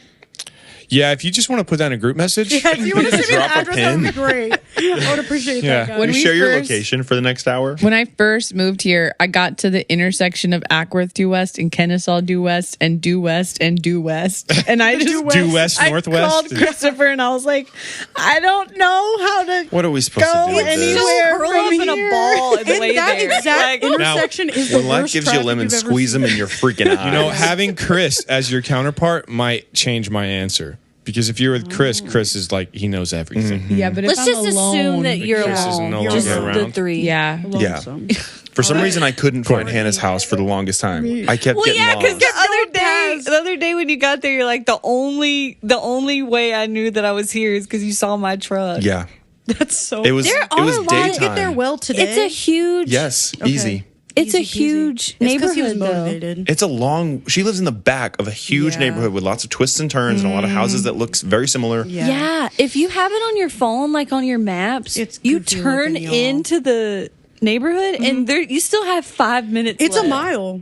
"Yeah, if you just want to put that in a group message." Yeah, if you want to send me the Drop a address, that would be pin. great. I would appreciate Yeah. that, guys. When You we share your first- location for the next hour. When I first moved here, I got to the intersection of Ackworth due west and Kennesaw due west and due west and due west, and I just Due west, I northwest. called Christopher and I was like, I don't know how to. What are we supposed Go to do with anywhere. this? Just curl up from in a here. ball and In lay that there. exact Like, intersection is the When life worst gives you traffic lemons, you've ever squeeze seen. them in your freaking eyes. You know, having Chris as your counterpart might change my answer. Because if you're with Chris, Chris is like, he knows everything. Yeah, but if let's I'm just alone, assume that you're Chris is alone. no Just longer the around. three. yeah. Yeah. Lonesome. For some reason, I couldn't find Hannah's house for the longest time. I kept Well, getting yeah, because lost. the other day when you got there, you're like the only way I knew that I was here is because you saw my truck. Yeah, That's so. it was. There It are was a lot of- daytime. Get there well today. It's a huge. Yes, easy. It's a Easy peasy. huge It's 'cause neighborhood. he was though. motivated. It's a long. She lives in the back of a huge Yeah. neighborhood with lots of twists and turns and a lot of houses that looks very similar. Yeah. If you have it on your phone, like on your maps, It's you goofy turn looking, y'all. into the neighborhood, and there you still have 5 minutes. It's left. a mile.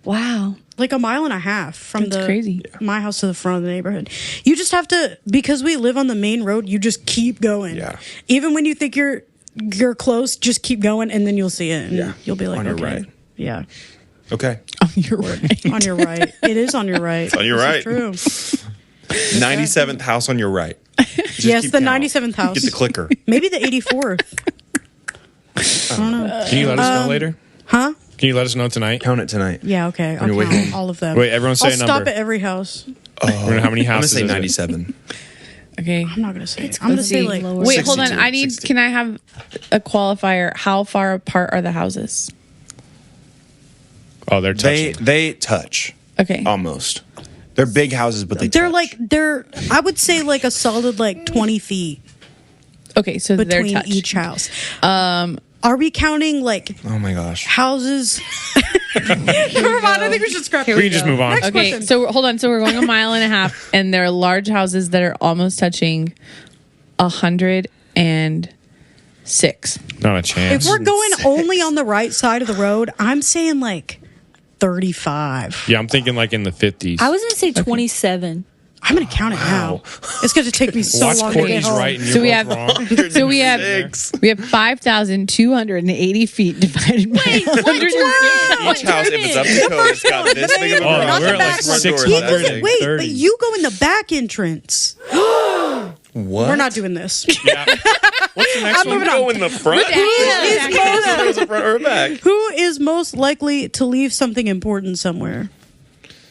Wow. Like a mile and a half from That's crazy. my house to the front of the neighborhood. You just have to, because we live on the main road, you just keep going. Yeah. Even when you think you're close, just keep going and then you'll see it. And Yeah. you'll be like, On your okay. right. Yeah. Okay, You're right. On your right. It is on your right. It's on your right. True. 97th house on your right. Just Yes, keep the counting. 97th house. Get the clicker. Maybe the 84th. I don't know. Can you let us know later? Huh? Can you let us know tonight? Count it tonight. Yeah, okay. I'll your way count home. all of them. Wait, everyone say I'll a stop number. at every house. How many I'm gonna houses? say is it? 97. Okay. I'm not gonna say it. I'm gonna say like Wait, hold on. 62, I need. 60. Can I have a qualifier? How far apart are the houses? Oh, they're touching. They touch Okay. almost. They're big houses, but they're touch. like I would say like a solid like 20 feet Okay. So they're between touched. each house. Are we counting like Oh my gosh. houses? Never mind. I think we should scrap we can just move on. Next Okay. question. So hold on. So we're going a mile and a half, and there are large houses that are almost touching 106. Not a chance. If we're going only on the right side of the road, I'm saying like 35. Yeah, I'm thinking like in the 50s. I was going to say 27. I'm gonna count it now. It's gonna take me so Watch long to get Courtney's home. right and you're So we both have- wrong. So we have 5,280 feet divided by 106. Each house, if it's up to code, it's got this big of a Oh, garage. Not we're the at back like one. front door is He that goes- big. wait, 30. but you go in the back entrance. What? We're not doing this. Yeah. What's the next I'm one? moving on. Go in the front. It was the front or back. Who is most likely to leave something important somewhere?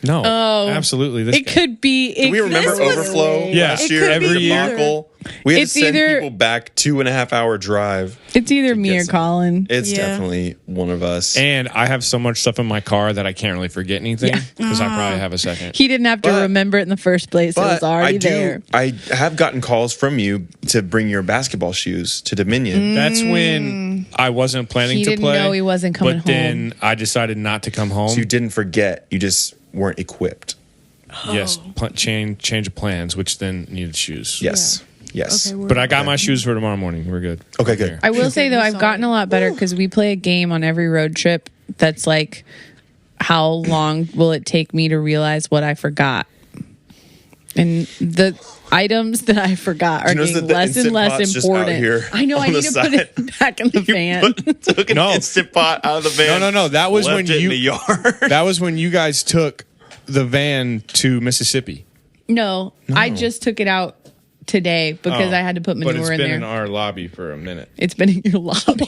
No. Oh. Absolutely. This It guy. could be. Do we remember this was- overflow Yeah. last It year? could every be year. Debacle. We had It's to send either- people back 2.5 hour drive. It's either me or Yes. Collin. It's Yeah. definitely one of us. And I have so much stuff in my car that I can't really forget anything Yeah. because I probably have a second. He didn't have to But- remember it in the first place. It was but already there. I have gotten calls from you to bring your basketball shoes to Dominion. That's when I wasn't planning He to didn't play. know he wasn't coming but then I decided not to come home. So you didn't forget. You just weren't equipped. Yes, change of plans, which then needed shoes. Yes. Yes. But I got my shoes for tomorrow morning. We're good. Okay, Over good. here. I will say though, I've gotten a lot better because we play a game on every road trip that's like, how long will it take me to realize what I forgot? And the items that I forgot are you notice getting that the less and Instant less Pot's just out important. here I know. I on need the to put side? it back in the van. Took an No. Instant Pot out of the van. No. That was left when it in you. the yard. That was when you guys took the van to Mississippi. No, I just took it out today because Oh, I had to put but manure it's in been there. in our lobby for a minute. It's been in your lobby.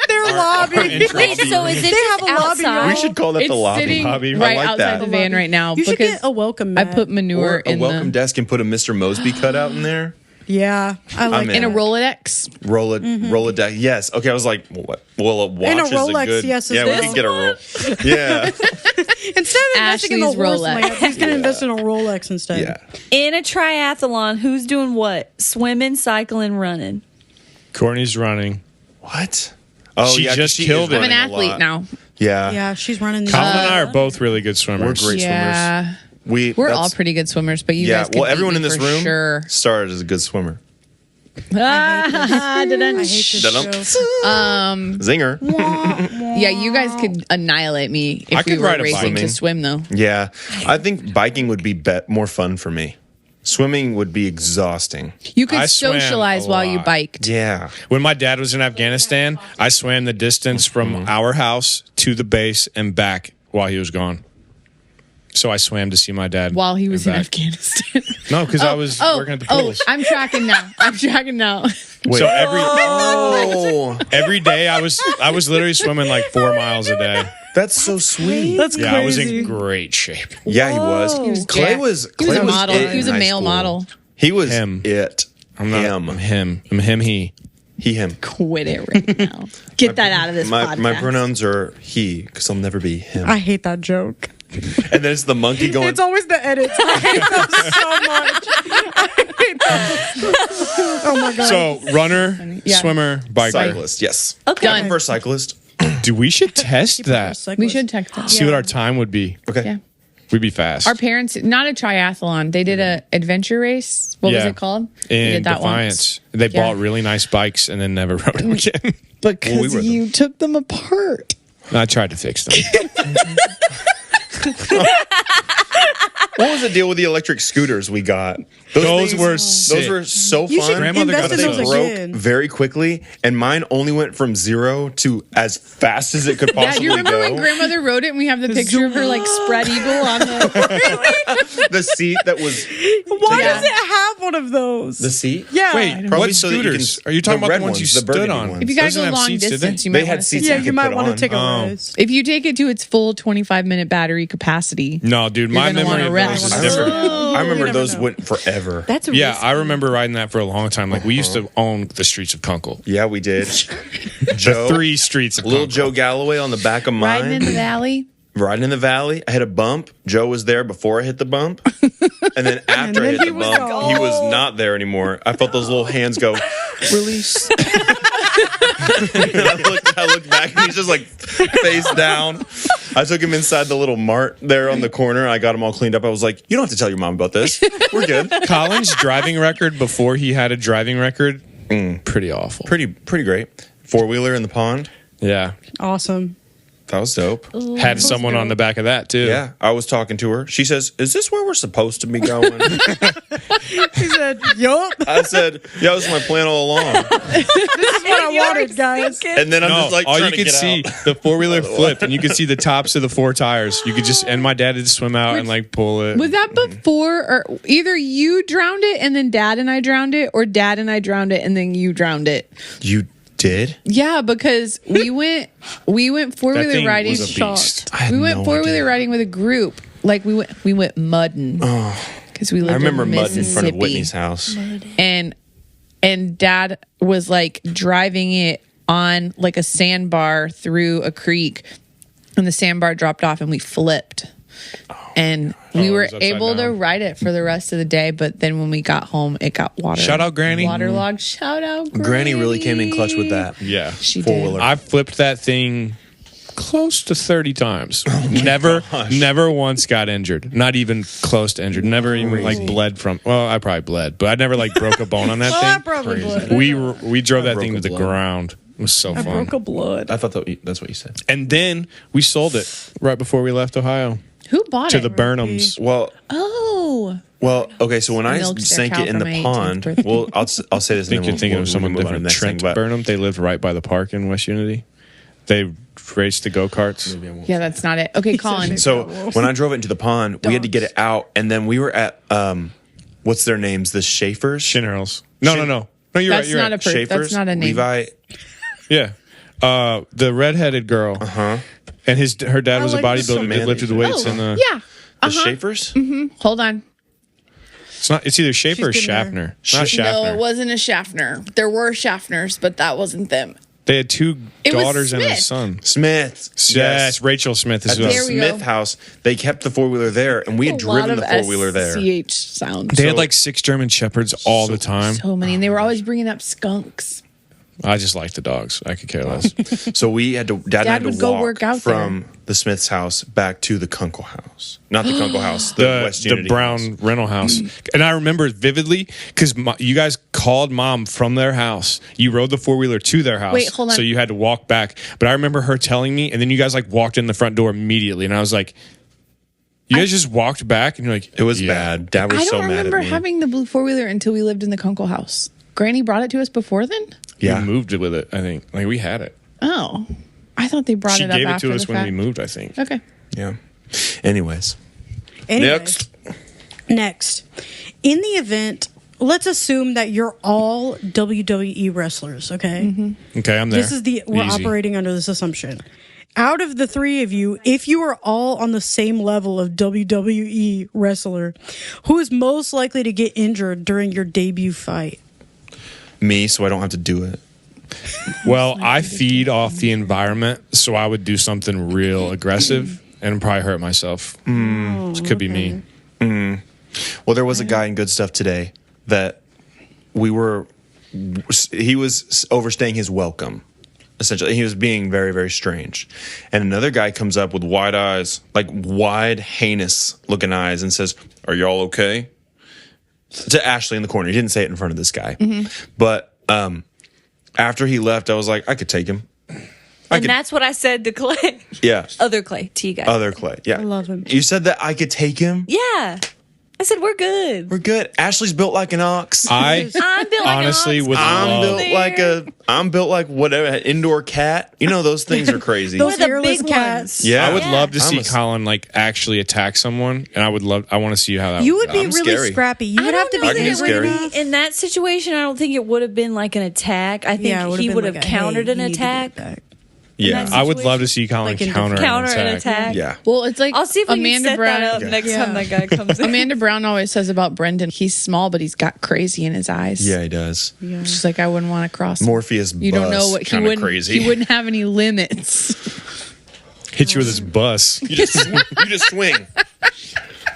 Their lobby. intro Wait, lobby. so is it They just have a lobby, outside? We should call that It's the lobby. sitting Lobby. I right like outside that. the van right now. You should because get a welcome I mat. put manure Or a in welcome the desk and put a Mr. Mosby cutout in there. Yeah, I like I'm that. in a Rolodex. Roll it, roll it down. Yes. Okay. I was like, well, what? Well, a watch And a is Rolex, a good. yes, as yeah, we well. could get a roll. Yeah. Instead of investing in the Ashley's horse Rolex. land, he's gonna invest in a Rolex instead. Yeah. In a triathlon, who's doing what? Swimming, cycling, running. Courtney's running. What? Oh, She yeah. 'cause just she killed is it. I'm an running a athlete lot. now. Yeah. Yeah, she's running. Collin and I are both really good swimmers. We're great Yeah, swimmers. We're we're all pretty good swimmers, but you Yeah. guys could Well, beat everyone me in this for room sure. started as a good swimmer. I hate this Dun-dum. show. Zinger. Yeah, you guys could annihilate me I if we could were ride a racing bike. to swim, though. Yeah. I think biking would be more fun for me. Swimming would be exhausting. You could I swam socialize a while you lot. biked. Yeah. When my dad was in Afghanistan, I swam the distance from our house to the base and back while he was gone. So I swam to see my dad While he was in and back. Afghanistan. No, because I was working at the pools. I'm tracking now. So every day I was literally swimming like 4 miles a day. That's so sweet. That's Yeah, I was crazy. in great shape. Yeah, he was. Clay jacked. was. He was Clay a model. it He was in a high male school. model. He was Him. it. I'm not him. I'm him. I'm him. He. Him. Quit it right now. Get that out of this podcast. My pronouns are he because I'll never be him. I hate that joke. And then it's the monkey going. It's always the edits. I hate that so much. I hate that. Oh my god. So runner, Yeah. swimmer, biker. cyclist. Yes. Okay. Done. First cyclist. Dude, we should test that. We should text them. See what our time would be. Okay. Yeah. We'd be fast. Our parents, not a triathlon. They did a adventure race. What was Yeah. it called? They in did that Defiance. once. They Yeah. bought really nice bikes and then never rode them again. Because we were them. you took them apart. I tried to fix them. What was the deal with the electric scooters we got? Those things- were Those sick. were so You fun. should Grandmother invest got in They those those broke again. very quickly, and mine only went from 0 to as fast as it could Yeah, possibly you remember go. when grandmother rode it and we have the picture of her like spread eagle on the The seat that was Why Yeah. does it have one of those. The seat? Yeah. Wait, Probably what so that you scooters? can- Are you talking the about red the ones you ones, the stood burgundy on? ones. If you gotta Doesn't go have long seats, did they? distance, you They might had want to seats. Yeah, you you could might put want to on. take a rest. If you take it to its full 25-minute battery capacity, No, dude, You're my gonna memory wanna of rest. those is I different. I remember You never those know. went forever. That's a Yeah, risky. I remember riding that for a long time. Like we used to own the streets of Kunkel. Yeah, we did. The Joe, 3 streets of little Kunkel. Joe Galloway on the back of mine. riding in the valley. Riding in the valley. I hit a bump. Joe was there before I hit the bump. And then after I then hit he the was bump, gone. he was not there anymore. I felt those little hands go, release. I looked back and he's just like face down. I took him inside the little mart there on the corner. I got him all cleaned up. I was like, you don't have to tell your mom about this. We're good. Colin's driving record before he had a driving record, pretty awful. Pretty great. 4-wheeler in the pond. Yeah. Awesome. That was dope. Had someone on the back of that, too. Yeah, I was talking to her. She says, "Is this where we're supposed to be going?" He said, yup. I said, "Yeah, this was my plan all along." This is what I wanted, guys. And then I'm No, just like, all you trying to could get see, out. the 4-wheeler flipped, and you could see the tops of the 4 tires. You could just, and my dad had to swim out and like pull it. Was that before, or either you drowned it and then Dad and I drowned it, or Dad and I drowned it and then you drowned it? You did? Yeah, because we went That 4-wheeler thing riding. was a beast. I had We went no 4-wheeler idea. riding with a group. Like we went mudding because we lived. I remember in mud in front of Mississippi. Whitney's house. and Dad was like driving it on like a sandbar through a creek, and the sandbar dropped off and we flipped. And we Oh, it were was upside able to down. ride it for the rest of the day, but then when we got home, it got Shout out Granny. waterlogged. Shout out Granny really came in clutch with that. Yeah. She did. 4-wheeler. I flipped that thing close to 30 times. Never once got injured. Not even close to injured. Never even like bled from. Well, I probably bled, but I never like broke a bone on that Oh, I thing. probably blood. We drove that broke thing a to the blood. ground. It was so fun. Broke a blood. I thought that's what you said. And then we sold it right before we left Ohio Who bought to it? the Burnhams. Well, Oh, okay. So when I milked their sank cow it in for the my 18th pond, birthday. well, I'll say this. I think you're thinking of someone different. Trent Burnham. They lived right by the park in West Unity. They raced the go-karts. yeah, that's not it. Okay, Colin. So when I drove it into the pond, we had to get it out, and then we were at what's their names? The Schaefers. Shinnerls. No, you're That's right. You're not right. a Schaefers. that's not a name. Levi. Yeah. The redheaded girl. Huh? And her dad was a like this bodybuilder one, that man. lifted weights in the. Yeah. The Schaefers. Hold on. It's either Schaefer or She's getting Schaffner. Not No, Schaffner. it wasn't a Schaffner. There were Schaffners, but that wasn't them. They had 2 It was daughters and a Smith. son. Smith. Yes, Rachel Smith At is the well. There we Smith go. house, they kept the 4-wheeler there, and we had A lot driven of the 4-wheeler there. SCH sounds. They had like 6 German Shepherds all the time. So many, and they were always bringing up skunks. I just like the dogs. I could care less. So we had to. Dad had would to go walk work out from the Smith's house back to the Kunkel house, not the Kunkel house, the West the Unity brown house. rental house. And I remember it vividly because you guys called Mom from their house. You rode the 4-wheeler to their house. Wait, hold on. So you had to walk back. But I remember her telling me, and then you guys like walked in the front door immediately. And I was like, you guys just walked back? And you're like, It was yeah. bad. Dad was I so don't mad at remember me. having the blue 4-wheeler until we lived in the Kunkel house. Granny brought it to us before then? Yeah. We moved it with it, I think. Like we had it. Oh. I thought they brought She it up gave it after to us the when fact. we moved, I think. Okay. Yeah. Anyways, Anyway, next. In the event, let's assume that you're all WWE wrestlers, okay? Okay, I'm there. This is we're Easy. operating under this assumption. Out of the 3 of you, if you are all on the same level of WWE wrestler, who is most likely to get injured during your debut fight? me, so I don't have to do it. Well, I feed off the environment, so I would do something real aggressive and probably hurt myself. It could be me. Well, there was a guy in Good Stuff today that he was overstaying his welcome. Essentially, he was being very, very strange. And another guy comes up with wide eyes, like wide, heinous looking eyes, and says, "Are y'all okay?" To Ashley in the corner. He didn't say it in front of this guy. But after he left, I was like, I could take him. And that's what I said to Clay. Yeah. Other Clay, to you guys. Other Clay. Yeah. I love him. You said that I could take him? Yeah. I said we're good. We're good. Ashley's built like an ox. I I'm built like honestly an ox. would love. I'm built like whatever, an indoor cat. You know, those things are crazy. Those the fearless big cats. ones. Yeah. I would love to see I'm a- Collin like actually attack someone, and I want to see how that. You would be I'm really scary. scrappy. You I would have to don't be know I can that get it would scary. be- in that situation. I don't think it would have been like an attack. I think Yeah, it would've he been would have like a, countered hey, an you need to get attack. back. Yeah. That's- I would love to see Collin Like in counter Counter an attack. Yeah. Well, it's like I'll see if we Amanda can set Brown. that up next time that guy comes in. Amanda Brown always says about Brendan, he's small, but he's got crazy in his eyes. Yeah, he does. She's like, I wouldn't want to cross him. Morpheus You don't know what he kinda wouldn't. crazy. He wouldn't have any limits. Hit you with his bus. You just swing.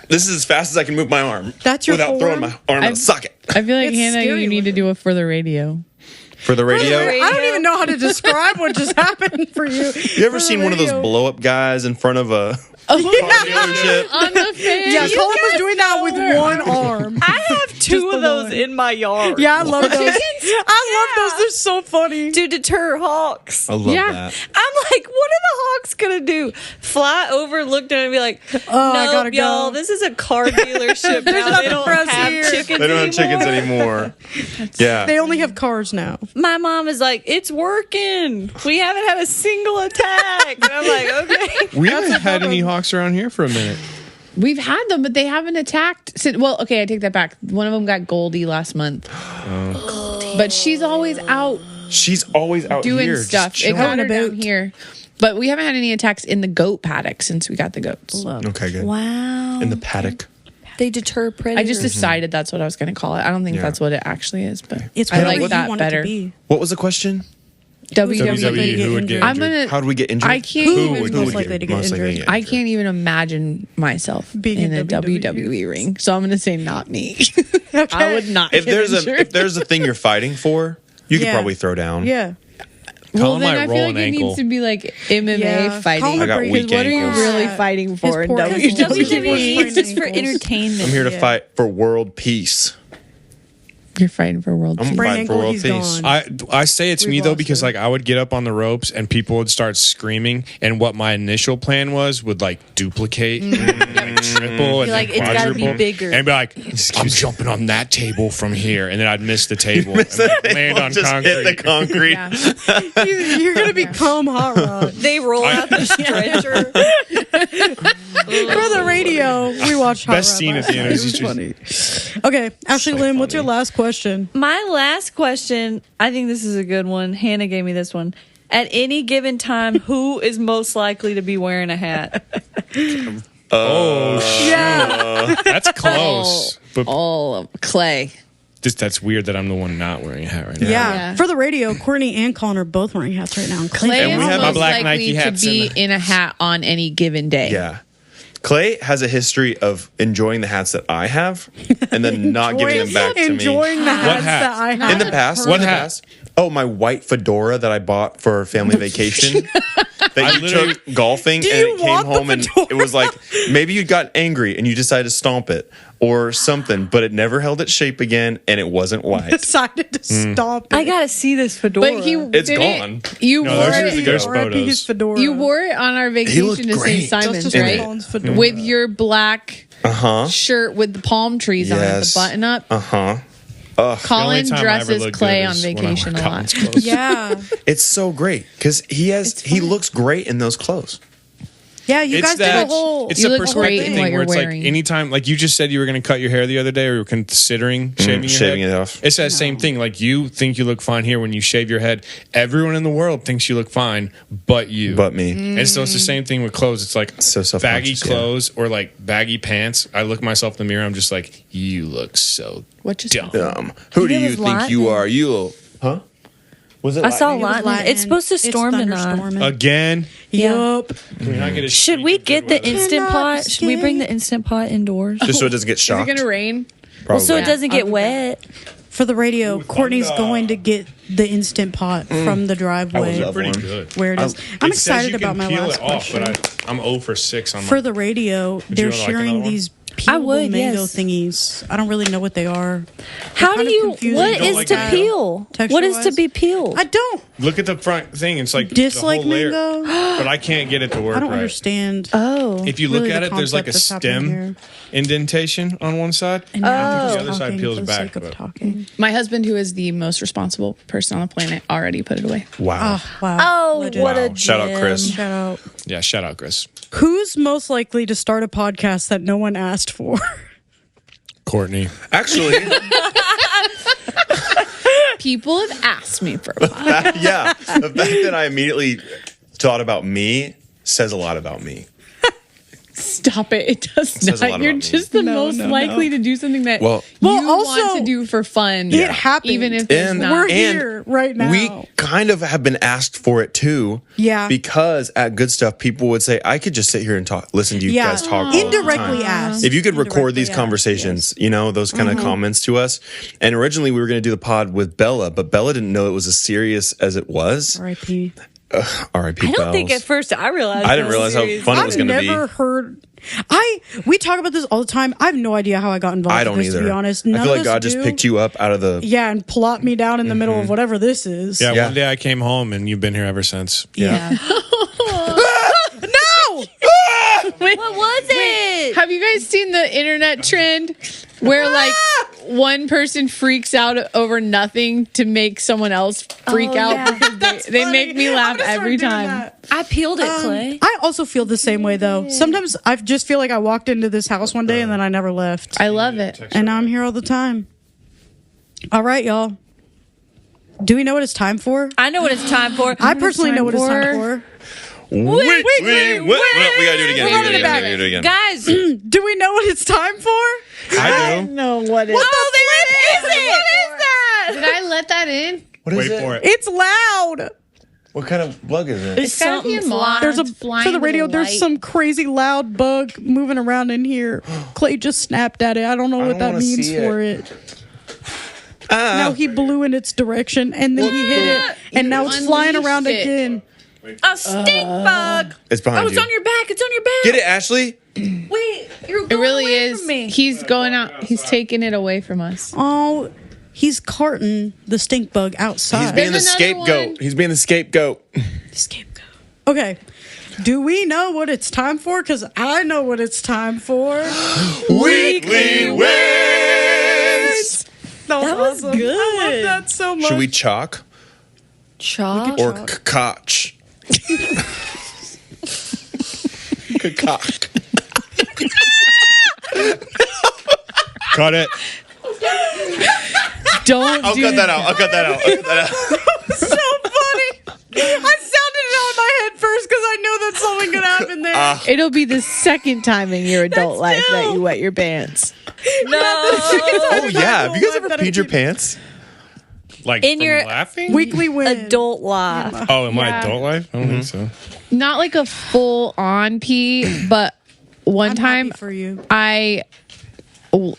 This is as fast as I can move my arm. That's your without throwing form? my arm in the socket. I feel like It's Hannah, scary you need to do it for the radio. For the radio. I don't even know how to describe what just happened for you. You ever seen one of those blow up guys in front of a car dealership? On the fan. Yeah, Colin was doing that with one arm. I have two of those in my yard. Yeah, I love those. I love those. They're so funny. To deter hawks. I love Yeah. that. I'm like, what are the hawks gonna do? Fly over, look down, and be like, Oh, I "Nope, gotta go." y'all. This is a car dealership. now. They nothing don't for us have here." chickens. They don't have chickens anymore. Yeah. They only have cars now. My mom is like, it's working. We haven't had a single attack. And I'm like, okay. We haven't had any hawks around here for a minute. We've had them, but they haven't attacked. Well, okay, I take that back. One of them got Goldie last month. But she's always out She's always out doing here, just stuff. It chilling. got her Having a down boot. here. But we haven't had any attacks in the goat paddock since we got the goats. Okay, good. Wow. In the paddock. They deter predators. I just decided that's what I was going to call it. I don't think Yeah. that's what it actually is, but It's I kind of like what that you want better. it to be. What was the question? WWE. Who would get I'm injured? gonna. How do we get injured? I can't. Who even, would most likely to get most likely injured? I can't even imagine myself Being in in a WWE ring. So I'm going to say not me. I would not. If get injured. if there's a thing you're fighting for, you could Yeah. probably throw down. Yeah. Well, Colin then might I roll feel an like it ankle. needs to be like MMA Yeah. fighting. Colin I got would weak Because what are you ankles. really Yeah. fighting for in poor ankles. WWE? WWE is just for entertainment. I'm here to Yeah. fight for world peace. You're fighting for world I'm peace. Sprained fighting for ankle, world he's peace. gone. I say it's We've me though lost because him. like I would get up on the ropes and people would start screaming and what my initial plan would like duplicate and like triple and You're like, then it's gotta be quadruple. bigger. And be like, I'm jumping on that table from here and then I'd miss the table and like, land on Just concrete. hit the concrete. Yeah. You're going to become Hot Rod. They roll out the stretcher. For the radio, we watched Hot Best Rod scene at last the end night. is It was just- funny. Okay, Ashley So Lynn, what's your funny. last question? My last question, I think this is a good one. Hannah gave me this one. At any given time, who is most likely to be wearing a hat? Oh shit. Yeah. That's close. But All of Clay. that's weird that I'm the one not wearing a hat right now. Yeah. Yeah. For the radio, Courtney and Collin are both wearing hats right now. And Clay And is we have most my black likely Nike to hats be in the- in a hat on any given day. Yeah. Clay has a history of enjoying the hats that I have and then not giving them back to me. enjoying the hats hat? that I In have. the past. What in the hat? past. Oh, my white fedora that I bought for family vacation. That you literally- took golfing Do and you it came want the home and fedora? it was like maybe you got angry and you decided to stomp it or something, but it never held its shape again and it wasn't white. Decided to stop it. I gotta see this fedora. But he It's didn't- gone. You No, wore those are it. the ghost R.I.P. his photos. fedora. You wore it on our vacation looked to St. great. Simon's, Justice right? Collins fedora. With your black Uh-huh. shirt with the palm trees on it, the Yes. button up. Uh-huh. The only Colin time I ever dresses look Clay good on is when I wear vacation a Colin's lot. clothes. Yeah. It's so great because he looks great in those clothes. Yeah, you guys did a whole. It's You a look perspective great in thing what where you're it's wearing. like anytime, like you just said you were going to cut your hair the other day or you were considering shaving your shaving head. it off. It's that same thing. Like you think you look fine here when you shave your head. Everyone in the world thinks you look fine, but you. But me. And so it's the same thing with clothes. It's like So baggy self-conscious, yeah. clothes or like baggy pants. I look myself in the mirror. I'm just like, you look so What just dumb. Who He do you was think you lightning. are? You huh? Was it I saw lightning? lightning. Lightning. It's supposed to storm tonight. thunderstorming. Again. Yup. Can we not get a Should streak we of get good the weather? instant Cannot pot? Should we bring the escape. instant pot indoors? Just so it doesn't get Is it shocked. going to rain? Well, so it Probably. doesn't get wet. For the radio, Courtney's thunder. going to get the instant pot from the driveway love Pretty one. good. where it is. I'm It says excited you about can my peel last it off, question. but I'm 0 for 6 on For my. the radio, they're like another sharing one? these I peelable would, mango yes. thingies. I don't really know what they are. How kind do of you? confusing. What You don't is like to that? peel? What is to Texture-wise? be peeled? I don't. Look at the front thing. It's like Dislike the whole layer. mango? But I can't get it to work I don't right. understand. Oh. If you look really at the it, there's like a concept that's happening stem here. indentation on one side. And now the we're other just side talking peels for the back, sake of but- talking. My husband, who is the most responsible person on the planet, already put it away. Wow. Oh, wow. Oh, Legend. what a Wow. Shout out, gem. Chris. Shout out. Yeah, shout out, Chris. Who's most likely to start a podcast that no one asked for? Courtney. Actually, People have asked me for a while. yeah. The fact that I immediately thought about me says a lot about me. Stop it. It does Says a lot not. You're about me. just the No, most no, likely to do something that Well, you also, want to do for fun. It happened. Even if it's And not. We're And here right now. we kind of have been asked for it too. Yeah. Because at Good Stuff, people would say, I could just sit here and listen to you yeah. guys talk all the Indirectly time. asked. If you could record Indirectly these asked, conversations, you know, those kind of comments to us. And originally we were going to do the pod with Bella, but Bella didn't know it was as serious as it was. yes. R.I.P. R.I.P. I don't think at first I realized. I didn't it realize was how serious. fun it I've was going to be. never heard. We talk about this all the time. I have no idea how I got involved. I don't with this, either. To be honest, I None feel of like us God just do. picked you up out of the. Yeah, and plopped me down in the middle of whatever this is. Yeah, Yeah. one day I came home and you've been here ever since. Yeah. No. What was it? Have you guys seen the internet trend where like one person freaks out over nothing to make someone else freak Oh, out yeah. because they make me laugh every time. I peeled it, Clay. I also feel the same way though. Sometimes I just feel like I walked into this house one day and then I never left. I love it. And now I'm here all the time. All right, y'all. Do we know what it's time for? I know what it's time for. I personally know what it's time for. Weekly. We gotta do it again. We're running it back. Do it again. Guys, Do we know what it's time for? I do. know what it What the flip is it? what is that? Did I let that in? What is Wait for it. It's loud. What kind of bug is it? It's gotta be a Something moth. There's a flying for the with radio. a There's light. some crazy loud bug moving around in here. Clay just snapped at it. I don't know what don't that wanna means see for it. Now he blew in its direction and then he hit it, and now it's flying unleashed around it. again. A stink bug. It's behind Oh, it's you. on your back. It's on your back. Get it, Ashley? Wait, you're It going really away is. from me. He's going out. He's taking it away from us. Oh, he's carting the stink bug outside. He's being the There's another scapegoat. one. He's being the scapegoat. Scapegoat. Okay. Do we know what it's time for? Because I know what it's time for. Weekly wins. That was awesome. good. I love that so much. Should we chalk Chalk. or koch? Cock. Cut it. Don't I'll do cut that out. I'll cut that out. I'll cut that out. so funny. I sounded it out in my head first because I know that something could happen there. It'll be the second time in your adult life that still- you wet your pants. No. Oh yeah. Have you guys ever peed your pants? Like In from your laughing? Weekly win. Adult life. Oh, in my Yeah. adult life? I don't think so. Not like a full on pee, but one I'm time happy for you.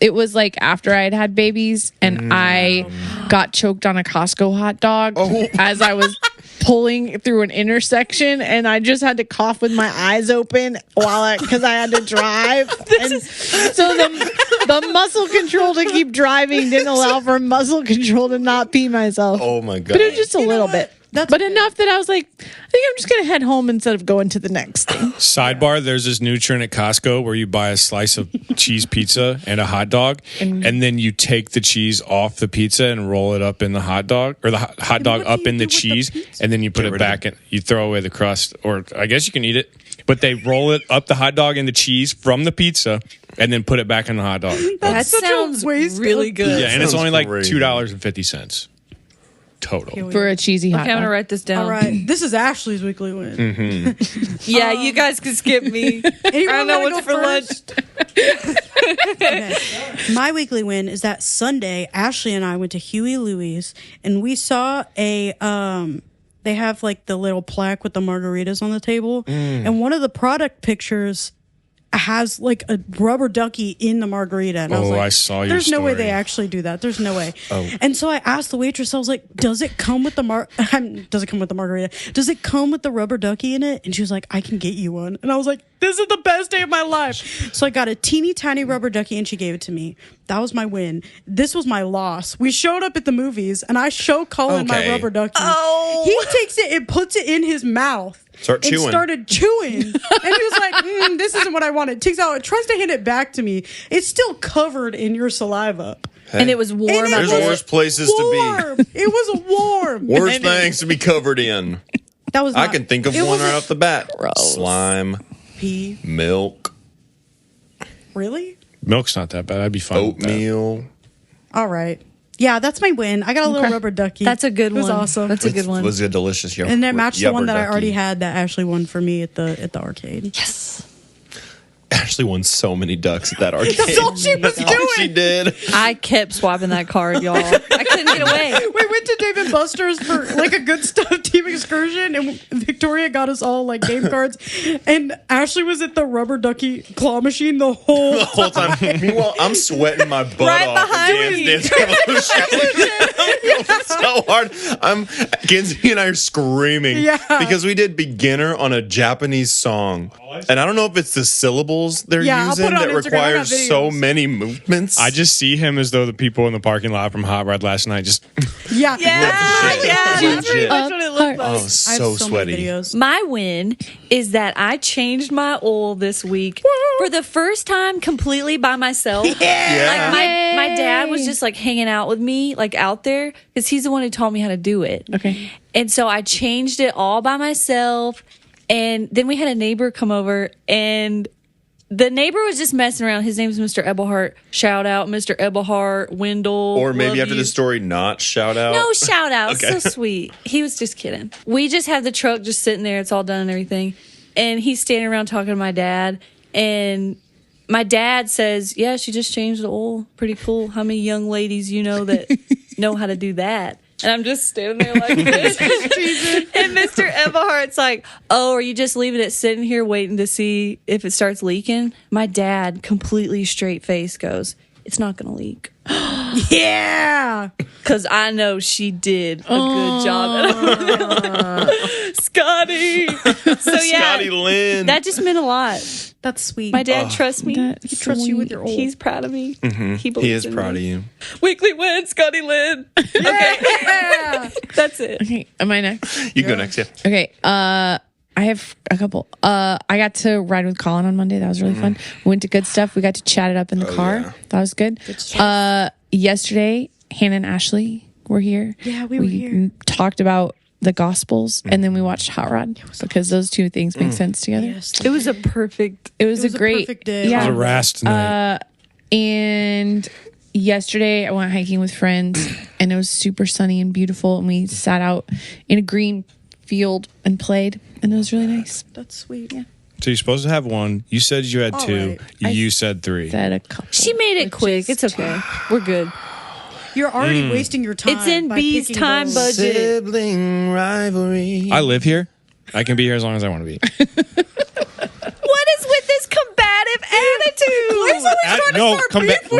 it was like after I had had babies and I got choked on a Costco hot dog as I was pulling through an intersection, and I just had to cough with my eyes open because I had to drive. And so the muscle control to keep driving didn't allow for muscle control to not pee myself. Oh my god. But it was just a little what? bit. That's But good. enough that I was like, I think I'm just going to head home instead of going to the next thing. Sidebar, there's this new trend at Costco where you buy a slice of cheese pizza and a hot dog, and then you take the cheese off the pizza and roll it up in the hot dog, or the hot dog what do up you in the do with the cheese, pizza? and then you put it rid of back and you throw away the crust, or I guess you can eat it, but they roll it up the hot dog and the cheese from the pizza and then put it back in the hot dog. That such a sounds waste really of- good. Yeah, and it's sounds only like crazy. $2.50 total. For a cheesy hot Okay, I'm dog. gonna write this down. All right. This is Ashley's weekly win. Yeah, you guys can skip me. I Anyone don't know wanna what's go for lunch. first? Okay. My weekly win is that Sunday, Ashley and I went to Huey Louie's and we saw a they have like the little plaque with the margaritas on the table. And one of the product pictures has like a rubber ducky in the margarita. And I was like, I saw your there's no way story. they actually do that. There's no way. Oh. And so I asked the waitress, I was like, does it come with the does it come with the margarita? Does it come with the rubber ducky in it? And she was like, I can get you one. And I was like, this is the best day of my life. So I got a teeny tiny rubber ducky and she gave it to me. That was my win. This was my loss. We showed up at the movies and I show Collin my Okay. rubber ducky. Oh. He takes it and puts it in his mouth. Start and chewing. started chewing. And he was like, this isn't what I wanted. Takes out, tries to hand it back to me. It's still covered in your saliva. Hey, And it was warm. And it out there's was there. worse places to Warm. It was warm. be. Worse things to be covered in. That was I not, can think of it one wasn't right off the bat. Gross. Slime, pee. milk, Really? Milk's not that bad. I'd be fine with that. oatmeal. All right. Yeah, that's my win. I got a little Okay. rubber ducky. That's a good It was one. awesome. That's a good one. It was a delicious yogurt. And that matched the one that I ducky. already had that Ashley won for me at the arcade. Yes. Ashley won so many ducks at that arcade. That's all she was That's all doing. she did. I kept swapping that card, y'all. I couldn't get away. We went to Dave and Buster's for like a good stuff team excursion, and Victoria got us all like game cards, and Ashley was at the rubber ducky claw machine the whole The whole time. Meanwhile, I'm sweating my butt Right off. behind at you. Dance Revolution. I'm going so hard. Kenzie and I are screaming Yeah. because we did beginner on a Japanese song, and I don't know if it's the syllables they're Yeah, I'll using put it on that Instagram. I got requires so videos. many movements. I just see him as though the people in the parking lot from Hot Rod last night just Yeah, Yeah, Legit. that's pretty Legit. much what it looked like. oh, I have so so sweaty. many videos. My win is that I changed my oil this week for the first time completely by myself. Yeah. Like my dad was just like hanging out with me, like out there, because he's the one who taught me how to do it. Okay. And so I changed it all by myself. And then we had a neighbor come over, and the neighbor was just messing around. His name's Mr. Eberhart. Shout out, Mr. Eberhart, Wendell. Or maybe love after you. the story, not shout out. No, shout out. Okay. So sweet. He was just kidding. We just have the truck just sitting there. It's all done and everything. And he's standing around talking to my dad. And my dad says, yeah, she just changed the oil. Pretty cool. How many young ladies you know that know how to do that? And I'm just standing there like this. And Mr. Eberhardt's like, oh, are you just leaving it sitting here waiting to see if it starts leaking? My dad, completely straight face, goes, it's not going to leak. Yeah. Because I know she did a good job. Scotty. So yeah, Scotty Lynn. that just meant a lot. That's sweet. My dad trusts me. He trusts you with your old. He's proud of me. He he believes is in proud me. of you. Weekly win, Scotty Lynn. Okay, Yeah. that's it. Okay. Am I next? You go next, yeah. Okay. I have a couple. I got to ride with Collin on Monday. That was really fun. We went to Good Stuff. We got to chat it up in the car. yeah. That was good. Yesterday, Hannah and Ashley were here. Yeah, we were here. Talked about the Gospels, and then we watched Hot Rod because those two things make sense together. Yes. It was a perfect. It was It was a a great perfect day. it was Yeah. a rast night. And yesterday I went hiking with friends and it was super sunny and beautiful, and we sat out in a green field and played, and it was really nice. That's sweet. Yeah. So you're supposed to have one. You said you had All two. right. You said three. Said a couple. She made it quick. It's okay. We're good. You're already wasting your time. It's in by B's picking time those. budget. Sibling rivalry. I live here. I can be here as long as I want to be. What is with this combative attitude? No,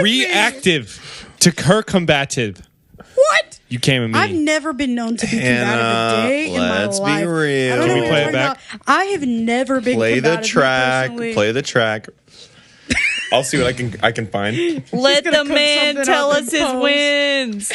reactive to her combative. What? You came at me. I've never been known to be combative a day in my let's be life. real. I don't Can know we what play you're it talking back? about. I have never been Play the combative, me track. personally. Play the track. I'll see what I can find. Let gonna the cook man something tell up us in his post. wins.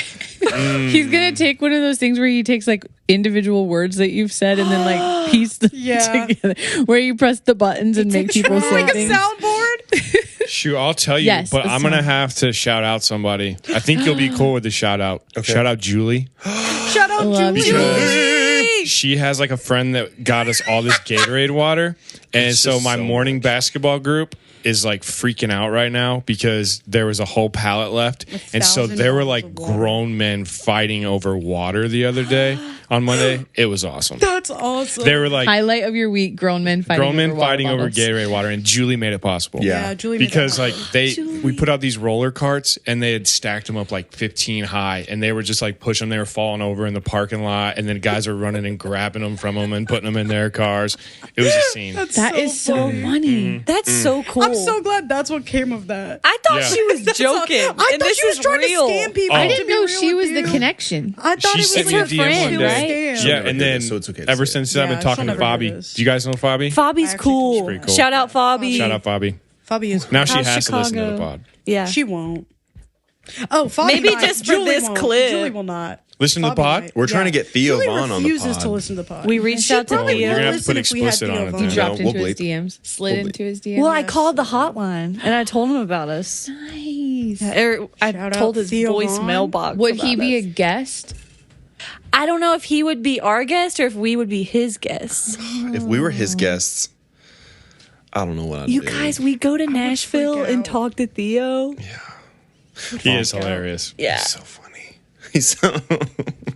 He's gonna take one of those things where he takes like individual words that you've said and then like piece them Yeah. together, where you press the buttons and make people say like a things. soundboard. Shoot, I'll tell you, Yes, but a I'm going to song. have to shout out somebody. I think you'll be cool with the shout out. Okay. Shout out Julie. Shout out love Julie. Because she has like a friend that got us all this Gatorade water. And so my morning basketball group, is like freaking out right now because there was a whole pallet left. And so 1,000 there were gallons like of water. grown men fighting over water the other day on Monday. It was awesome. That's awesome. They were like Highlight of your week: grown men fighting over bottles. Gatorade water, and Julie made it possible. Yeah, Julie made because that like we put out these roller carts and they had stacked them up like 15 high, and they were just like pushing. They were falling over in the parking lot, and then guys were running and grabbing them from them and putting them in their cars. It was a scene. That is so funny. That's so cool. I'm so glad that's what came of that. I thought Yeah. she was joking. I and thought this she was is trying real. to scam people. I to didn't be know real she with was the you. connection. I thought She it was sent like me a her DM friend, one day. right? She'll Yeah, never and hear then this, so it's okay to ever say. since then, I've Yeah, been talking she'll to never hear Fabi. this. Do you guys know Fabi? Fabi's actually cool. told Pretty cool. Shout out Fabi. Shout out Fabi. Fabi is Now she How's has to listen to the Chicago? pod. Yeah. She won't. Oh, Fabi Maybe might. just for Julie this won't. clip. Julie will not. Listen to the Fabi pod? might. We're trying to get Theo Julie Vaughn on the refuses pod. to listen to the pod. We reached out to probably Theo. You're gonna have to listen put if we had explicit Theo on it, Vaughn. then. He dropped we'll into his bleep. DMs, slid We'll into his DMs. Well, I called the hotline and I told him about us. Nice. I Shout told out his Theo voicemail Vaughn. box. Would he about be a us. guest? I don't know if he would be our guest or if we would be his guests. If we were his guests, I don't know what I'd You do. guys, we go to Nashville freak and out. talk to Theo. He is hilarious. Yeah. He's so funny. He's so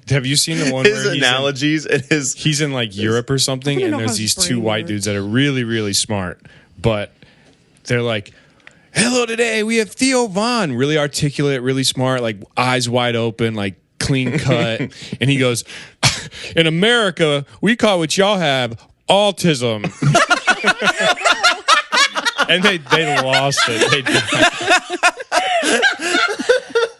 Have you seen the one his where analogies and his he's in like Europe or something, I wanna and know there's how these his two brain white works. dudes that are really, really smart, but they're like, "Hello, today we have Theo Vaughn, really articulate, really smart, like eyes wide open, like clean cut," and he goes, "In America, we call what y'all have autism." And they lost it. They did.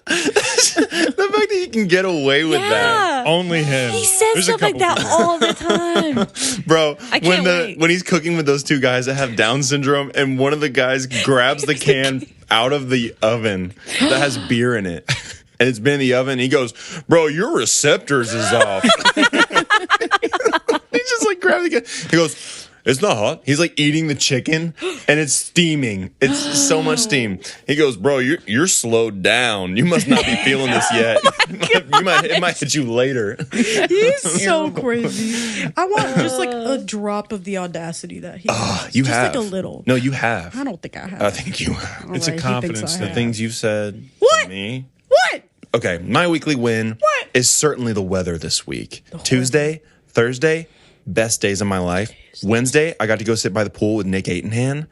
the fact that he can get away with that, Yeah. Only him. He says There's a stuff like couple that all the time. bro. I can't wait. When he's cooking with those two guys that have Down syndrome, and one of the guys grabs the can out of the oven that has beer in it, and it's been in the oven. He goes, "Bro, your receptors is off." He just like grabbed the can. He goes, "It's not hot." He's like eating the chicken and it's steaming. It's so much steam. He goes, "Bro, you're slowed down. You must not be feeling this yet. It might hit you later." He's so crazy. I want just like a drop of the audacity that he has. You just have like a little. No, you have. I don't think I have. I think you have. It's a Alright, he confidence thinks I thing. have. Things you've said What? to me. What? Okay, my weekly win What? is certainly the weather this week. Tuesday, Thursday, best days of my life. Wednesday, I got to go sit by the pool with Nick Aitenhan,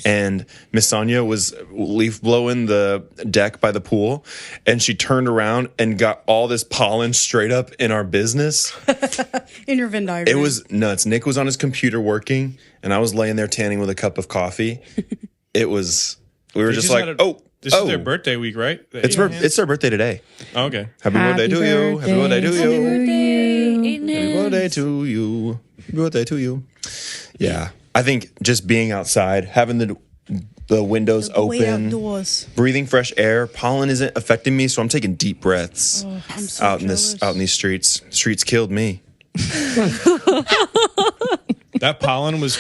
and Miss Sonia was leaf blowing the deck by the pool, and she turned around and got all this pollen straight up in our business. In your Venn diagram. It was nuts. Nick was on his computer working, and I was laying there tanning with a cup of coffee. It was. We were They just just like, had a- This oh, is their birthday week, right? It's their birthday today. Oh, okay. Happy birthday to you. Happy birthday to you. Happy birthday to you. Happy birthday to you. Yeah. I think just being outside, having the windows way open, outdoors. breathing fresh air, pollen isn't affecting me, so I'm taking deep breaths I'm so out jealous. in these streets. Streets killed me. That pollen was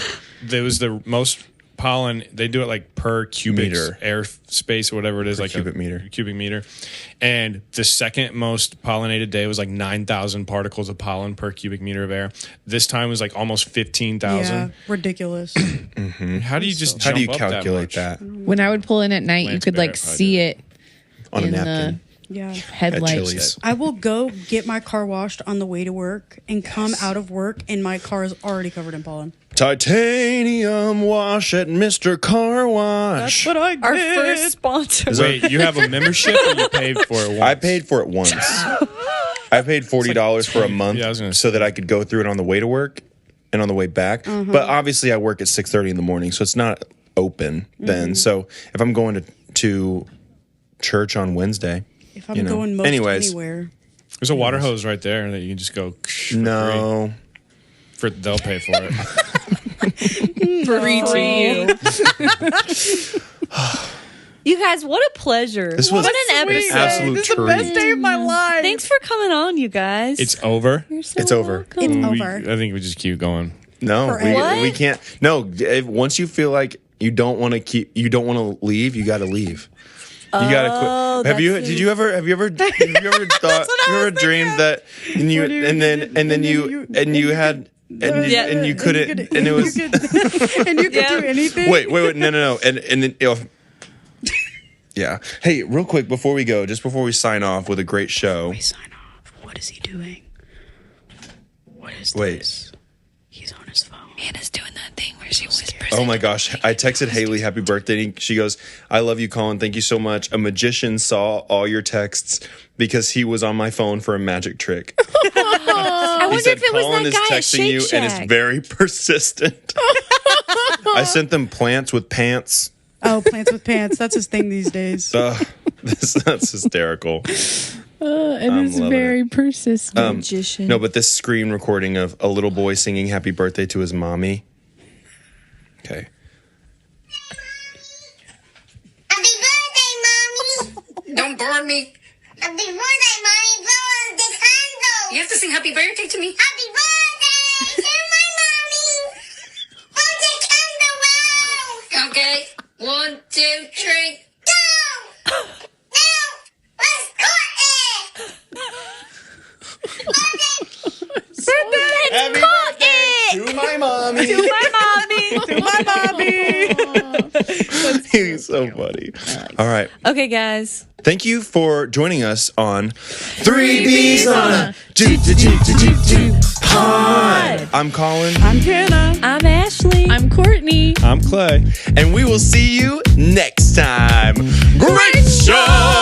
the most pollen. They do it like per cubic Meter. air space or whatever it is, like cubic meter. Cubic meter. And the second most pollinated day was like 9,000 particles of pollen per cubic meter of air. This time was like almost 15,000. Yeah, ridiculous. How do you just How do you jump up calculate that? that When I would pull in at night, you Lance could like Barrett probably see did it on a in the napkin? Yeah. At headlights. Chili's. I will go get my car washed on the way to work and come out of work and my car is already covered in pollen. Titanium wash at Mr. Car Wash. What I did. Our first sponsor. Wait, you have a membership or you paid for it once? I paid for it once. I paid $40 for a month Yeah, I was gonna so that I could go through it on the way to work and on the way back. But obviously, I work at 6:30 in the morning, so it's not open then. So if I'm going to church on Wednesday, If I'm going most anywhere. There's a water hose right there that you can just go. For no. free. They'll pay for it. Free to you. You guys, what a pleasure. This was what an Sweet. episode. absolute This is the treat. best day of my life. Thanks for coming on, you guys. It's over. You're so It's over. welcome. It's We- over. I think we just keep going. No, What? we can't. No, once you feel like you don't want to leave, you got to leave. You gotta quit. Have you? that's Did you ever? Have you ever thought? what I You ever was dreamed that? And you What do you- and then you had and you couldn't, and it was. And you could do anything. Wait, no, and then, yeah. Hey, real quick before we go, just before we sign off with a great show. We sign off. What is he doing? What is Wait. this? He's on his phone. Hannah's doing that thing where she whispers. Oh my gosh. I texted Haley happy birthday. She goes, I love you, Collin. Thank you so much. A magician saw all your texts because he was on my phone for a magic trick. I He wonder said if it was Collin that is guy at texting Shake you Shack. and it's very persistent. I sent them plants with pants. Oh, plants with pants. That's his thing these days. That's hysterical. And it's loving very persistent. Magician. No, but this screen recording of a little boy singing happy birthday to his mommy. Okay. Happy birthday, Mommy! Don't bore me. Happy birthday, Mommy! Blow the candle! You have to sing happy birthday to me. Happy birthday to my Mommy! Blow the candle out! Okay. 1, 2, 3. Go! Now, let's cut it! Happy birthday to my mommy. To my mommy. He's so funny. All right. Okay, guys. Thank you for joining us on 3B's on a pod. I'm Collin. I'm Hannah. I'm Ashley. I'm Courtney. I'm Clay. And we will see you next time. Great show!